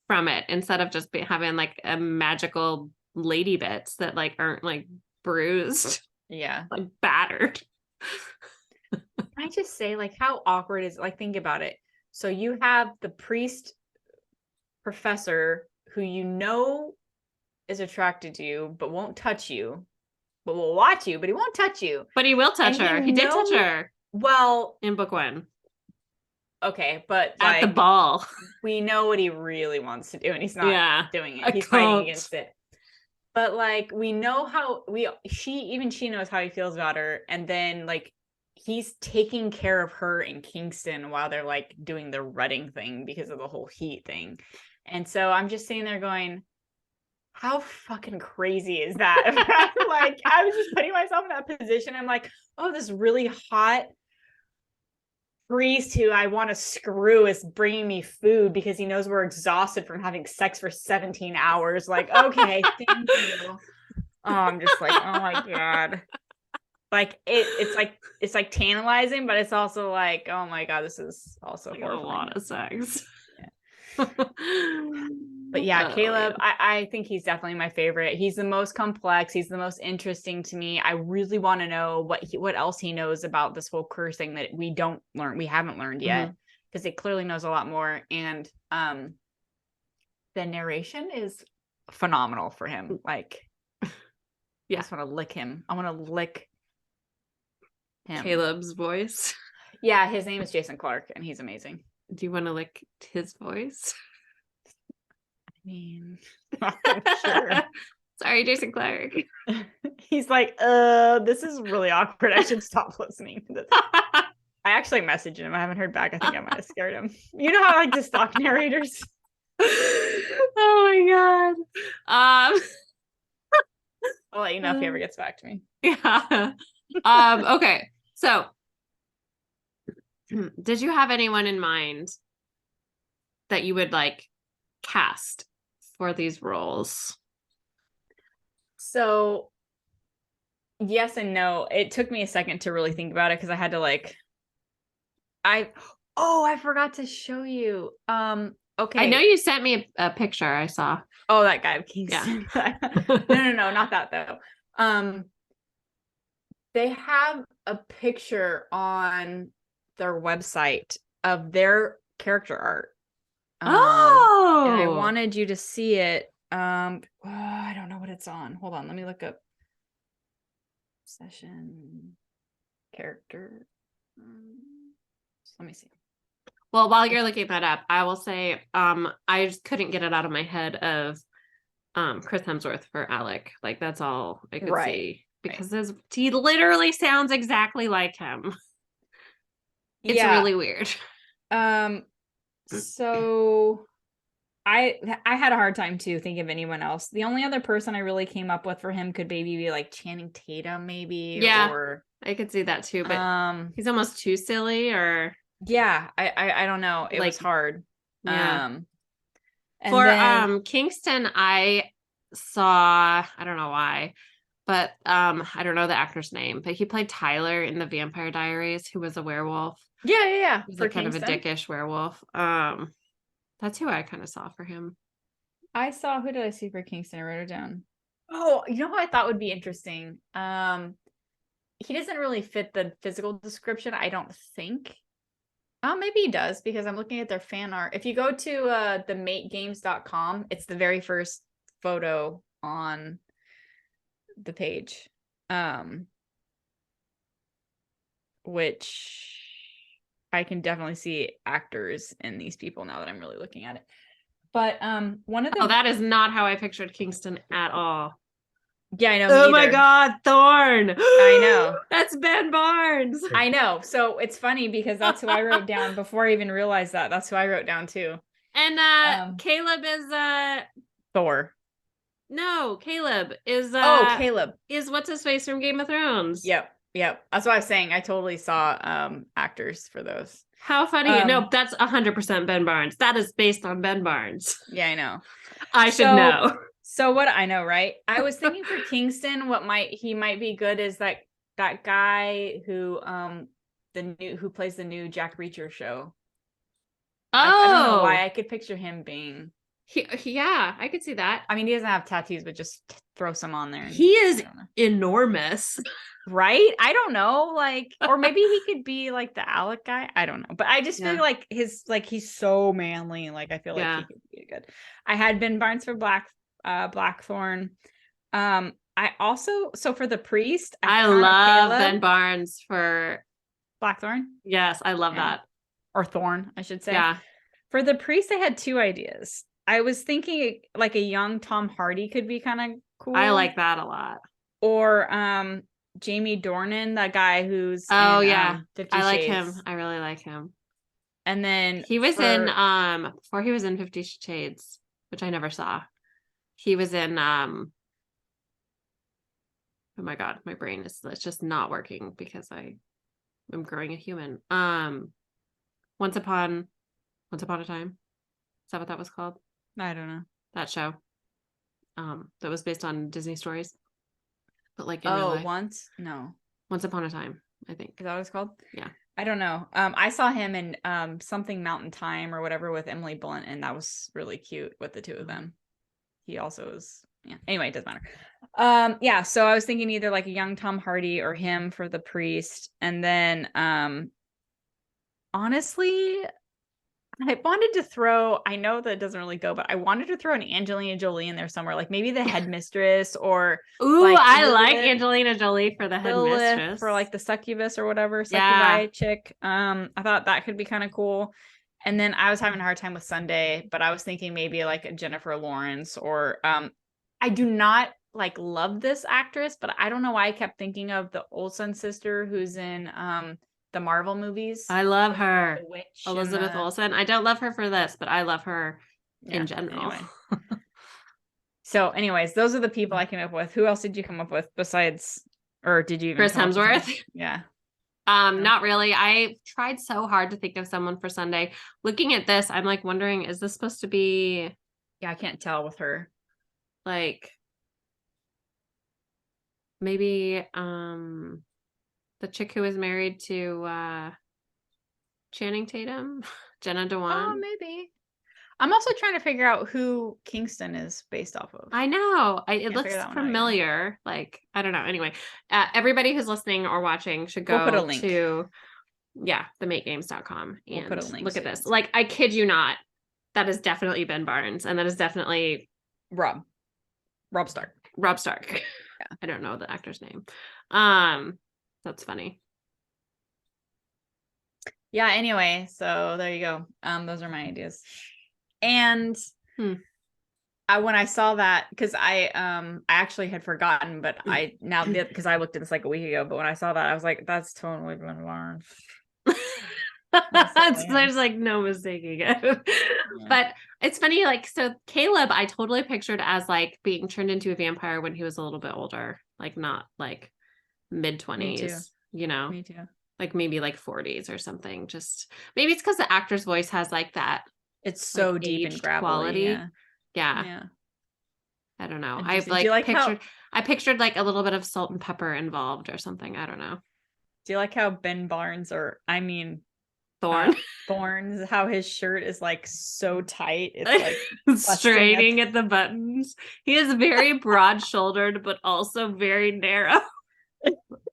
from it instead of just having like a magical lady bits that like aren't like bruised, like battered. I just say, like, how awkward is it? Like, think about it. So you have the priest professor who is attracted to you, but won't touch you, but will watch you, but he won't touch you. But he will touch her. He did touch her. Well, in book 1. Okay, but at the ball, we know what he really wants to do, and he's not doing it. He's fighting against it. But like, we know how she knows how he feels about her, and then like he's taking care of her in Kingston while they're like doing the rutting thing because of the whole heat thing. And so I'm just sitting there going, how fucking crazy is that? Like, I was just putting myself in that position. I'm like, oh, this really hot priest who I want to screw is bringing me food because he knows we're exhausted from having sex for 17 hours. Like, okay, thank you. Oh, I'm just like, oh my God. Like it's like tantalizing, but it's also like, oh my God, this is also like a lot of sex. Yeah. But yeah, Caleb, yeah. I think he's definitely my favorite. He's the most complex. He's the most interesting to me. I really want to know what else he knows about this whole curse thing that we haven't learned yet, because it clearly knows a lot more. And the narration is phenomenal for him. Like, I just want to lick him. I want to lick him. Caleb's voice. Yeah, his name is Jason Clark, and he's amazing. Do you want to lick his voice? I mean, I'm sure. Sorry, Jason Clark. He's like, this is really awkward. I should stop listening to this. I actually messaged him. I haven't heard back. I think I might have scared him. You know how I like to stalk narrators? Oh my God. I'll let you know if he ever gets back to me. Yeah. Okay. So did you have anyone in mind that you would like cast for these roles? So yes and no. It took me a second to really think about it because I had to like I forgot to show you. Okay. I know you sent me a picture I saw. Oh, that guy of Yeah. Kingston. No, not that though. They have a picture on their website of their character art. And I Oh. wanted you to see it. I don't know what it's on. Hold on, let me look up session character. Let me see. Well, while you're looking that up, I will say I just couldn't get it out of my head of Chris Hemsworth for Alec. Like that's all I could see because he literally sounds exactly like him. It's really weird. So I had a hard time too thinking of anyone else. The only other person I really came up with for him could maybe be like Channing Tatum, maybe. Yeah, or I could see that too, but he's almost too silly. Or yeah, I don't know. It was hard. Yeah. And for then, Kingston, I saw, I don't know why, but I don't know the actor's name, but he played Tyler in the Vampire Diaries, who was a werewolf. Yeah. He's For like kind of a Kingston. dickish werewolf. That's who I kind of saw for him. I saw, who did I see for Kingston? I wrote it down. Oh, you know who I thought would be interesting? He doesn't really fit the physical description, I don't think. Oh, maybe he does, because I'm looking at their fan art. If you go to themategames.com, it's the very first photo on the page. Which I can definitely see actors in these people now that I'm really looking at it. But one of the that is not how I pictured Kingston at all. Yeah, I know. Oh my God, Thorn! I know. That's Ben Barnes. I know. So it's funny because that's who I wrote down before I even realized that. That's who I wrote down too. And Caleb is Thor. No, Caleb is Caleb is what's his face from Game of Thrones. Yep. That's what I was saying. I totally saw actors for those. How funny. No, that's 100% Ben Barnes. That is based on Ben Barnes. Yeah, I know. I should know. So what I know, right? I was thinking for Kingston, he might be good is that guy who who plays the new Jack Reacher show. I don't know why I could picture him being. Yeah, I could see that. I mean, he doesn't have tattoos, but just throw some on there. He is enormous. Right? I don't know. Like, or maybe he could be like the Alec guy. I don't know. But I just feel like he's so manly. Like, I feel like he could be good. I had Ben Barnes for Blackthorn. I also, so for the priest, I love Ben Barnes for Blackthorn. Yes, I love that. Or Thorn, I should say. Yeah. For the priest, I had two ideas. I was thinking like a young Tom Hardy could be kind of cool. I like that a lot. Or Jamie Dornan, that guy who's I Shades. like him. I really like him. And then he was in before he was in 50 Shades, which I never saw. He was in oh my God, my brain is just not working because I am growing a human. Once Upon a Time. Is that what that was called? I don't know. That show. That was based on Disney stories. But like in real life. Once Upon a Time, I think. Is that what it's called? Yeah. I don't know. I saw him in something Mountain Time or whatever with Emily Blunt, and that was really cute with the two of them. He also is, anyway, it doesn't matter. So I was thinking either like a young Tom Hardy or him for the priest. And then honestly, I wanted to throw, I know that doesn't really go, but I wanted to throw an Angelina Jolie in there somewhere, like maybe the headmistress or I like Angelina Jolie for the headmistress. For like the succubus or whatever, succubi chick. I thought that could be kind of cool. And then I was having a hard time with Sunday, but I was thinking maybe like a Jennifer Lawrence or I do not like love this actress, but I don't know why I kept thinking of the Olsen sister who's in the Marvel movies. I love her. Elizabeth Olsen. I don't love her for this, but I love her in general. Anyway. So anyways, those are the people I came up with. Who else did you come up with besides, or did you even Chris come up with Hemsworth? someone? Yeah. Not really. I tried so hard to think of someone for Sunday. Looking at this, I'm like wondering, is this supposed to be Yeah, I can't tell with her. like maybe the chick who was married to Channing Tatum, Jenna Dewan? Oh, maybe. I'm also trying to figure out who Kingston is based off of. I know. It Can't looks figure that one out either. familiar. Like, I don't know. Anyway, everybody who's listening or watching should We'll put a go link. to themakegames.com We'll and put a link look at so you this. can see. Like, I kid you not. That is definitely Ben Barnes, and that is definitely Rob Stark. Rob Stark. Yeah. I don't know the actor's name. That's funny. Yeah, anyway, so there you go. Those are my ideas. And when I saw that, because I actually had forgotten, but I now because I looked at this like a week ago, but when I saw that, I was like, that's totally Ben Barnes. There's like no mistaking it. Yeah. But it's funny, like, so Caleb I totally pictured as like being turned into a vampire when he was a little bit older, like not like mid-20s, you know. Me too. Like maybe like 40s or something. Just maybe it's because the actor's voice has like that, it's so like, deep and gravelly quality. Yeah. I don't know. I've like I pictured like a little bit of salt and pepper involved or something. I don't know. Do you like how Ben Barnes, or I mean Thorns, how his shirt is like so tight, it's like straining at the buttons. He is very broad-shouldered, but also very narrow.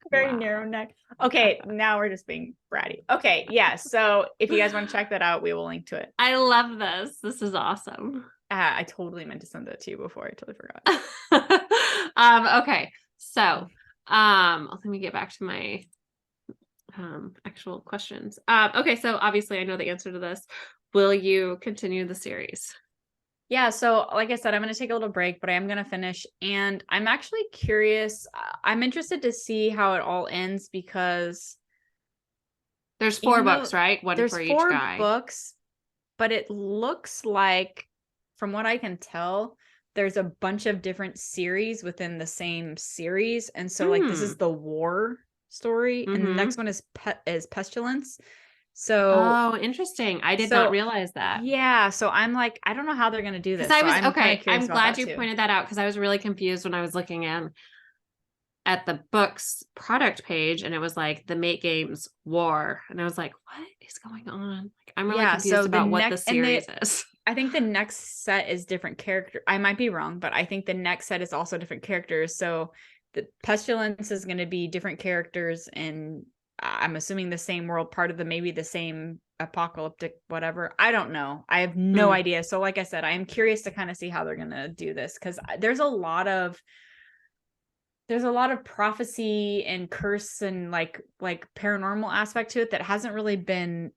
Very narrow neck. Okay, now we're just being bratty. Okay, yeah. So if you guys want to check that out, we will link to it. I love this. This is awesome. I totally meant to send that to you before. I totally forgot. Okay. So, let me get back to my actual questions. Okay, so obviously I know the answer to this. Will you continue the series? Yeah, so like I said, I'm going to take a little break, but I am going to finish. And I'm actually curious. I'm interested to see how it all ends because there's 4 books, right? One for each guy. There's 4 books, but it looks like, from what I can tell, there's a bunch of different series within the same series. And so like this is the war story, and the next one is Pestilence. So interesting. I did not realize that. Yeah, so I'm like, I don't know how they're gonna do this. I'm glad you pointed that out, because I was really confused when I was looking at the book's product page, and it was like the Make Games War, and I was like, what is going on? Like, I'm really confused about what the series is. I think the next set is different character. I might be wrong, but I think the next set is also different characters. So the Pestilence is going to be different characters, and I'm assuming the same world, part of maybe the same apocalyptic whatever. I don't know. I have no idea. So like I said, I am curious to kind of see how they're going to do this, because there's a lot of prophecy and curse and like paranormal aspect to it that hasn't really been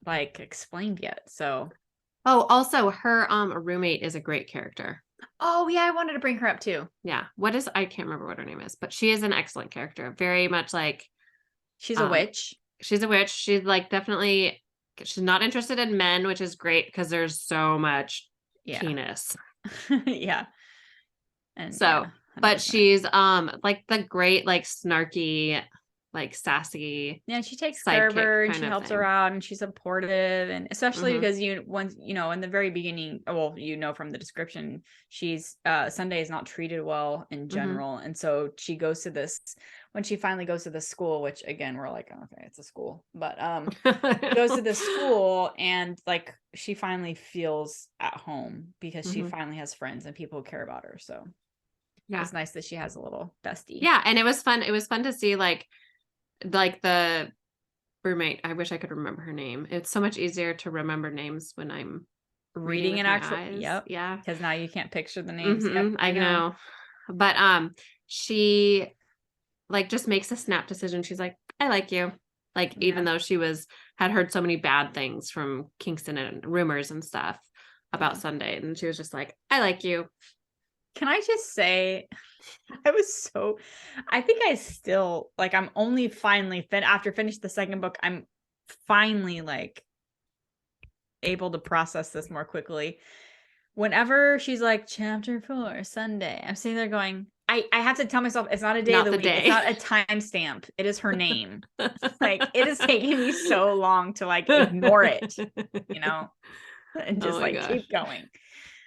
like explained yet. So also her roommate is a great character. Oh yeah, I wanted to bring her up too. Yeah. I can't remember what her name is, but she is an excellent character. Very much like she's a witch. She's a witch. She's like definitely, she's not interested in men, which is great because there's so much penis. Yeah. And so, but she's like the great, like snarky, like sassy. Yeah, she takes care of her and she helps her out, and she's supportive, and especially because in the very beginning, well, from the description, she's Sunday is not treated well in general, and so she goes to this, when she finally goes to the school, which again we're like, oh, okay, it's a school, but she goes to the school, and like she finally feels at home because she finally has friends and people who care about her. So yeah, it's nice that she has a little bestie. Yeah, and it was fun to see like the roommate. I wish I could remember her name. It's so much easier to remember names when I'm reading an actual eyes. Yep. Yeah, because now you can't picture the names. Yep, I know. But she like just makes a snap decision. She's like, I like you, like even though she had heard so many bad things from Kingston and rumors and stuff about Sunday, and she was just like, I like you. Can I just say, I think I still, like, I'm only finally, after finishing the second book, I'm finally, like, able to process this more quickly. whenever she's like chapter 4 Sunday, I'm sitting there going, I have to tell myself it's not a day Not of the the week. day. It's not a timestamp. It is her name. Like, it is taking me so long to like ignore it, you know, and just like keep going.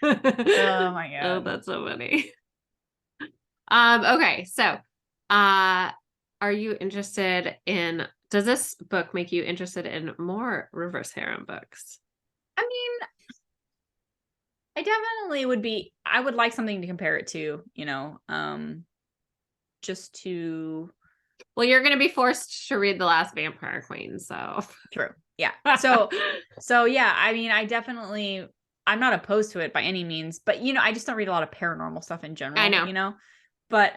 Oh my God. Oh, that's so funny. Okay, so are you interested in, does this book make you interested in more reverse harem books? I mean, I definitely would be, I would like something to compare it to, you know, just to. Well, you're going to be forced to read The Last Vampire Queen, so. True. Yeah. So yeah, I mean, I'm not opposed to it by any means, but you know, I just don't read a lot of paranormal stuff in general, I know. you know, but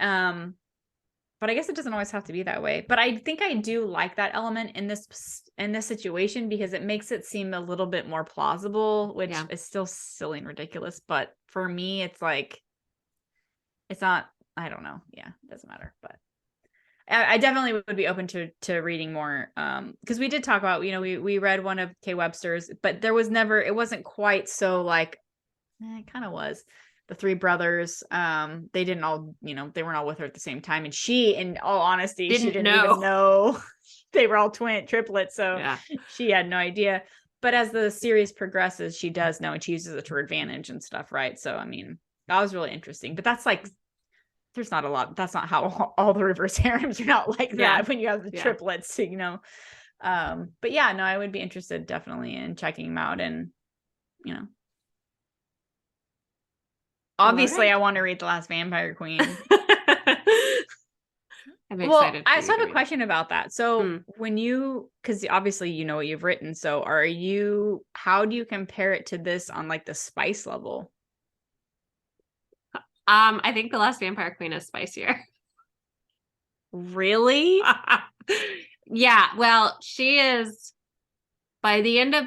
I guess it doesn't always have to be that way. But I think I do like that element in this situation because it makes it seem a little bit more plausible, which is still silly and ridiculous. But for me, it's like, it's not, I don't know. Yeah, it doesn't matter. But I definitely would be open to reading more. Because we did talk about, you know, we read one of K. Webster's, but it wasn't quite so like, it kind of was. The three brothers, they didn't all, you know, they weren't all with her at the same time. And she, in all honesty, she didn't even know they were all triplets. So she had no idea. But as the series progresses, she does know, and she uses it to her advantage and stuff, right? So, I mean, that was really interesting. But that's like, there's not a lot. That's not how all the reverse harems are not like that when you have the triplets, you know. But yeah, no, I would be interested definitely in checking them out. And, you know, obviously, I want to read The Last Vampire Queen. I'm excited. I also have a question about that. So because obviously you know what you've written. So how do you compare it to this on like the spice level? I think The Last Vampire Queen is spicier. Really? Yeah. Well, she is, by the end of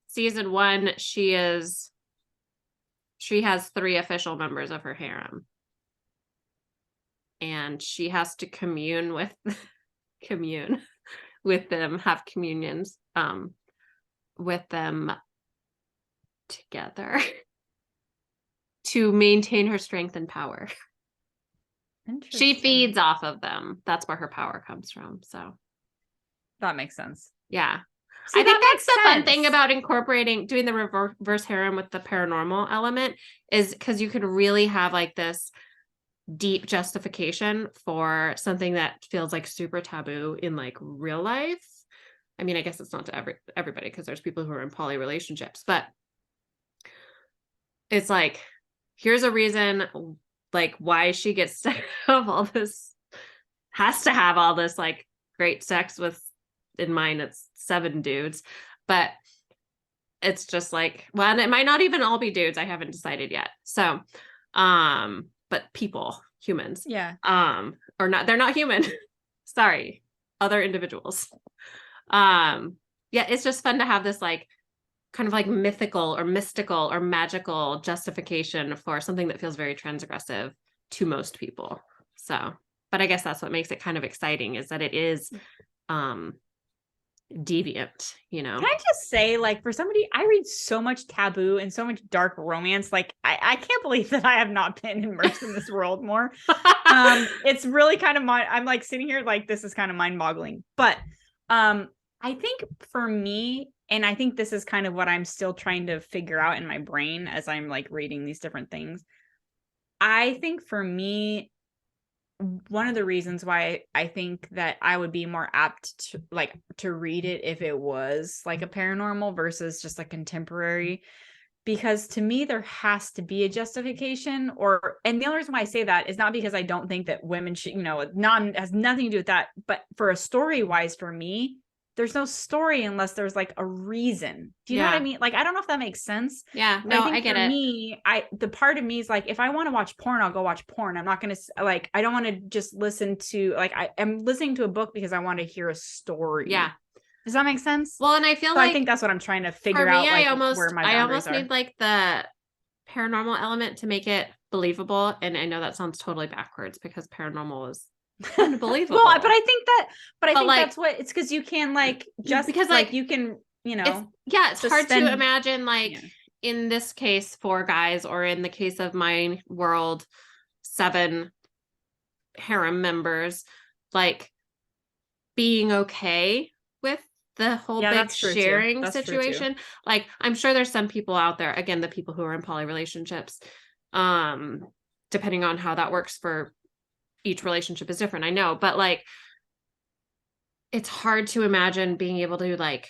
season 1, she has 3 official members of her harem. And she has to commune with them, have communions with them together to maintain her strength and power. She feeds off of them. That's where her power comes from. So that makes sense. Yeah. I think that's the fun thing about doing the reverse harem with the paranormal element, is because you can really have like this deep justification for something that feels like super taboo in like real life. I mean, I guess it's not to everybody, because there's people who are in poly relationships, but it's like, here's a reason like why she gets to have all this, has to have all this like great sex with, in mine it's 7 dudes, but it's just like, well, and it might not even all be dudes, I haven't decided yet. So but people, humans, or not, they're not human. Sorry, other individuals. It's just fun to have this like kind of like mythical or mystical or magical justification for something that feels very transgressive to most people. So, but I guess that's what makes it kind of exciting, is that it is deviant, you know. Can I just say, like, for somebody, I read so much taboo and so much dark romance. Like, I can't believe that I have not been immersed in this world more. It's really kind of I'm like sitting here like, this is kind of mind-boggling. But I think for me, and I think this is kind of what I'm still trying to figure out in my brain as I'm like reading these different things. I think for me, one of the reasons why I think that I would be more apt to read it if it was like a paranormal versus just a contemporary, because to me there has to be a justification, and the only reason why I say that is not because I don't think that women should, you know, has nothing to do with that, but for a story wise, for me, there's no story unless there's like a reason. Do you know what I mean? Like, I don't know if that makes sense. Yeah, no, I get it. Me, the part of me is like, if I want to watch porn, I'll go watch porn. I'm not going to like, I don't want to just listen to, like, I'm listening to a book because I want to hear a story. Yeah. Does that make sense? Well, and I feel like, I think that's what I'm trying to figure out. Like, where my boundaries are. Need like the paranormal element to make it believable. And I know that sounds totally backwards because paranormal is unbelievable. Well, but I think that's what it's, because you can like, just because like you can, you know, it's hard to imagine like in this case, 4 guys, or in the case of my world, 7 harem members, like being okay with the whole big that's true too. sharing That's true too. situation. Like, I'm sure there's some people out there, again, the people who are in poly relationships, depending on how that works for each relationship is different, I know, but like, it's hard to imagine being able to like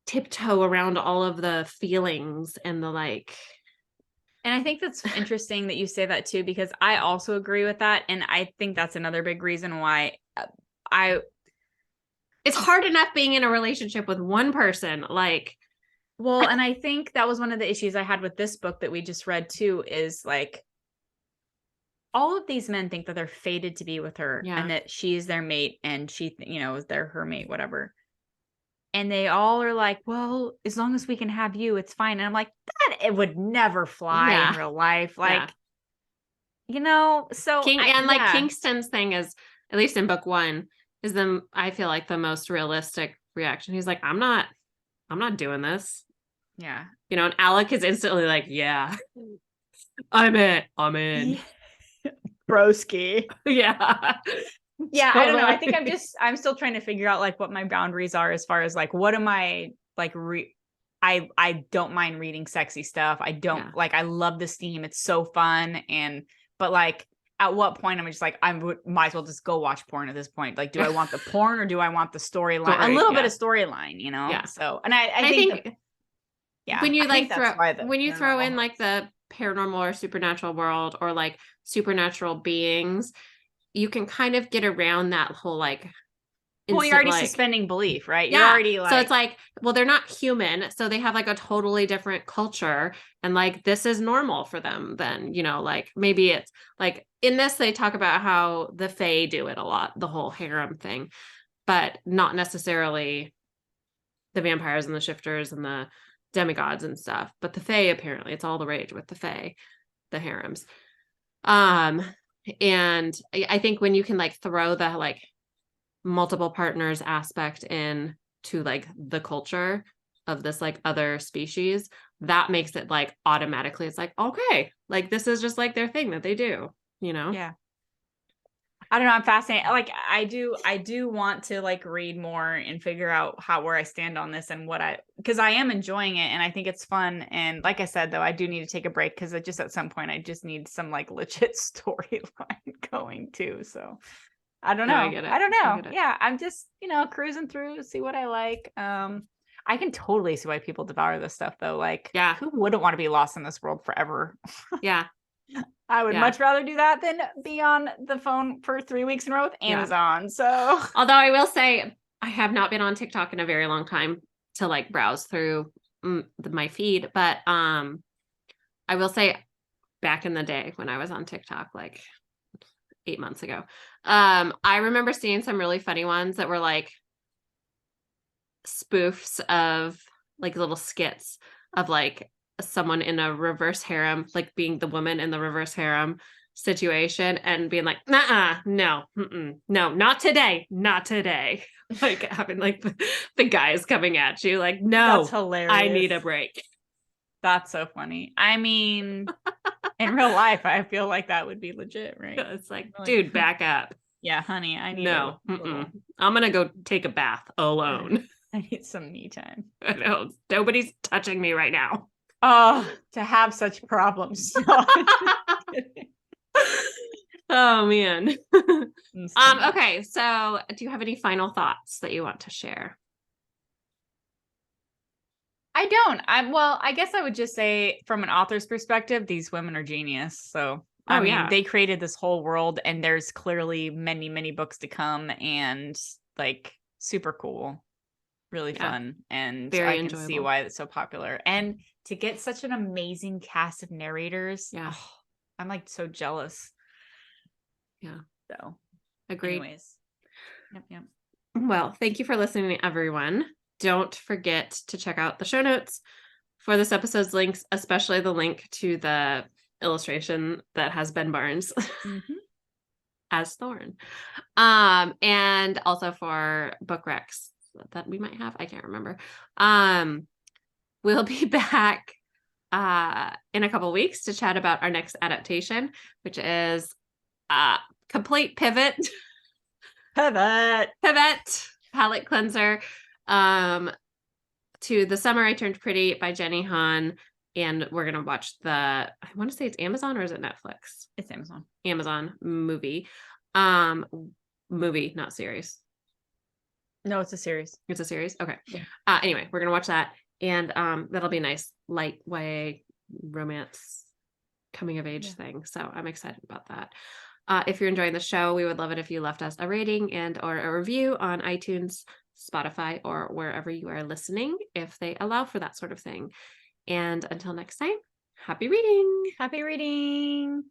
tiptoe around all of the feelings and the like. And I think that's interesting that you say that too, because I also agree with that. And I think that's another big reason why it's hard enough being in a relationship with one person. Like, well, and I think that was one of the issues I had with this book that we just read too, is like, all of these men think that they're fated to be with her and that she's their mate and she, is her mate, whatever. And they all are like, well, as long as we can have you, it's fine. And I'm like, that it would never fly in real life. Like, so Kingston's thing is, at least in book 1, is I feel like the most realistic reaction. He's like, I'm not doing this. Yeah. And Alec is instantly like, yeah, I'm in. Broski. Yeah. Yeah, I don't know. I think I'm still trying to figure out like what my boundaries are as far as like, what am I like, I don't mind reading sexy stuff. I don't like, I love this theme. It's so fun. But like, at what point am I just like, might as well just go watch porn at this point. Like, do I want the porn or do I want the storyline? A little bit of storyline, Yeah. So, and I think when you like throw in like the paranormal or supernatural world or like supernatural beings, you can kind of get around that whole like well, you're already suspending belief, right? Yeah. You're already like, so it's like, well, they're not human, so they have like a totally different culture, and like this is normal for them. Then like maybe it's like in this they talk about how the Fae do it a lot, the whole harem thing, but not necessarily the vampires and the shifters and the demigods and stuff. But the Fae, apparently, it's all the rage with the Fae, the harems. And I think when you can like throw the like multiple partners aspect in to like the culture of this like other species, that makes it like automatically it's like, okay, like this is just like their thing that they do, Yeah. I don't know. I'm fascinated. Like I do want to like read more and figure out where I stand on this and because I am enjoying it and I think it's fun. And like I said, though, I do need to take a break because just at some point I just need some like legit storyline going too. So I don't know. I don't know. Yeah. I'm just, cruising through to see what I like. I can totally see why people devour this stuff though. Like, who wouldn't want to be lost in this world forever? Yeah. I would much rather do that than be on the phone for 3 weeks in a row with Amazon. So, although I will say I have not been on TikTok in a very long time to like browse through my feed, but I will say back in the day when I was on TikTok, like 8 months ago, I remember seeing some really funny ones that were like spoofs of like little skits of like someone in a reverse harem, like being the woman in the reverse harem situation and being like, no, not today. Like having like the guys coming at you like, no, that's hilarious. I need a break. That's so funny. I mean, in real life, I feel like that would be legit, right? It's like, dude, back up. Yeah, honey, I need I'm going to go take a bath alone. I need some me time. I know. Nobody's touching me right now. Oh, to have such problems. Oh man. Okay, so do you have any final thoughts that you want to share? I don't. I guess I would just say from an author's perspective, these women are genius. So I mean, they created this whole world and there's clearly many, many books to come and like super cool. Really fun. And very I can see why it's so popular. And to get such an amazing cast of narrators. Yeah. Oh, I'm like so jealous. Yeah. So agreed. Anyways. Yep. Well, thank you for listening, everyone. Don't forget to check out the show notes for this episode's links, especially the link to the illustration that has Ben Barnes as Thorn. And also for book recs that we might have. I can't remember. we'll be back in a couple weeks to chat about our next adaptation, which is complete pivot palette cleanser to The Summer I Turned Pretty by Jenny Han. And we're going to watch I want to say it's Amazon, or is it Netflix? It's Amazon. Amazon movie. Movie, not series. No, it's a series. It's a series. Okay. Yeah. Anyway, we're going to watch that. And that'll be a nice light way romance coming of age thing. So I'm excited about that. If you're enjoying the show, we would love it if you left us a rating and or a review on iTunes, Spotify, or wherever you are listening, if they allow for that sort of thing. And until next time, happy reading. Happy reading.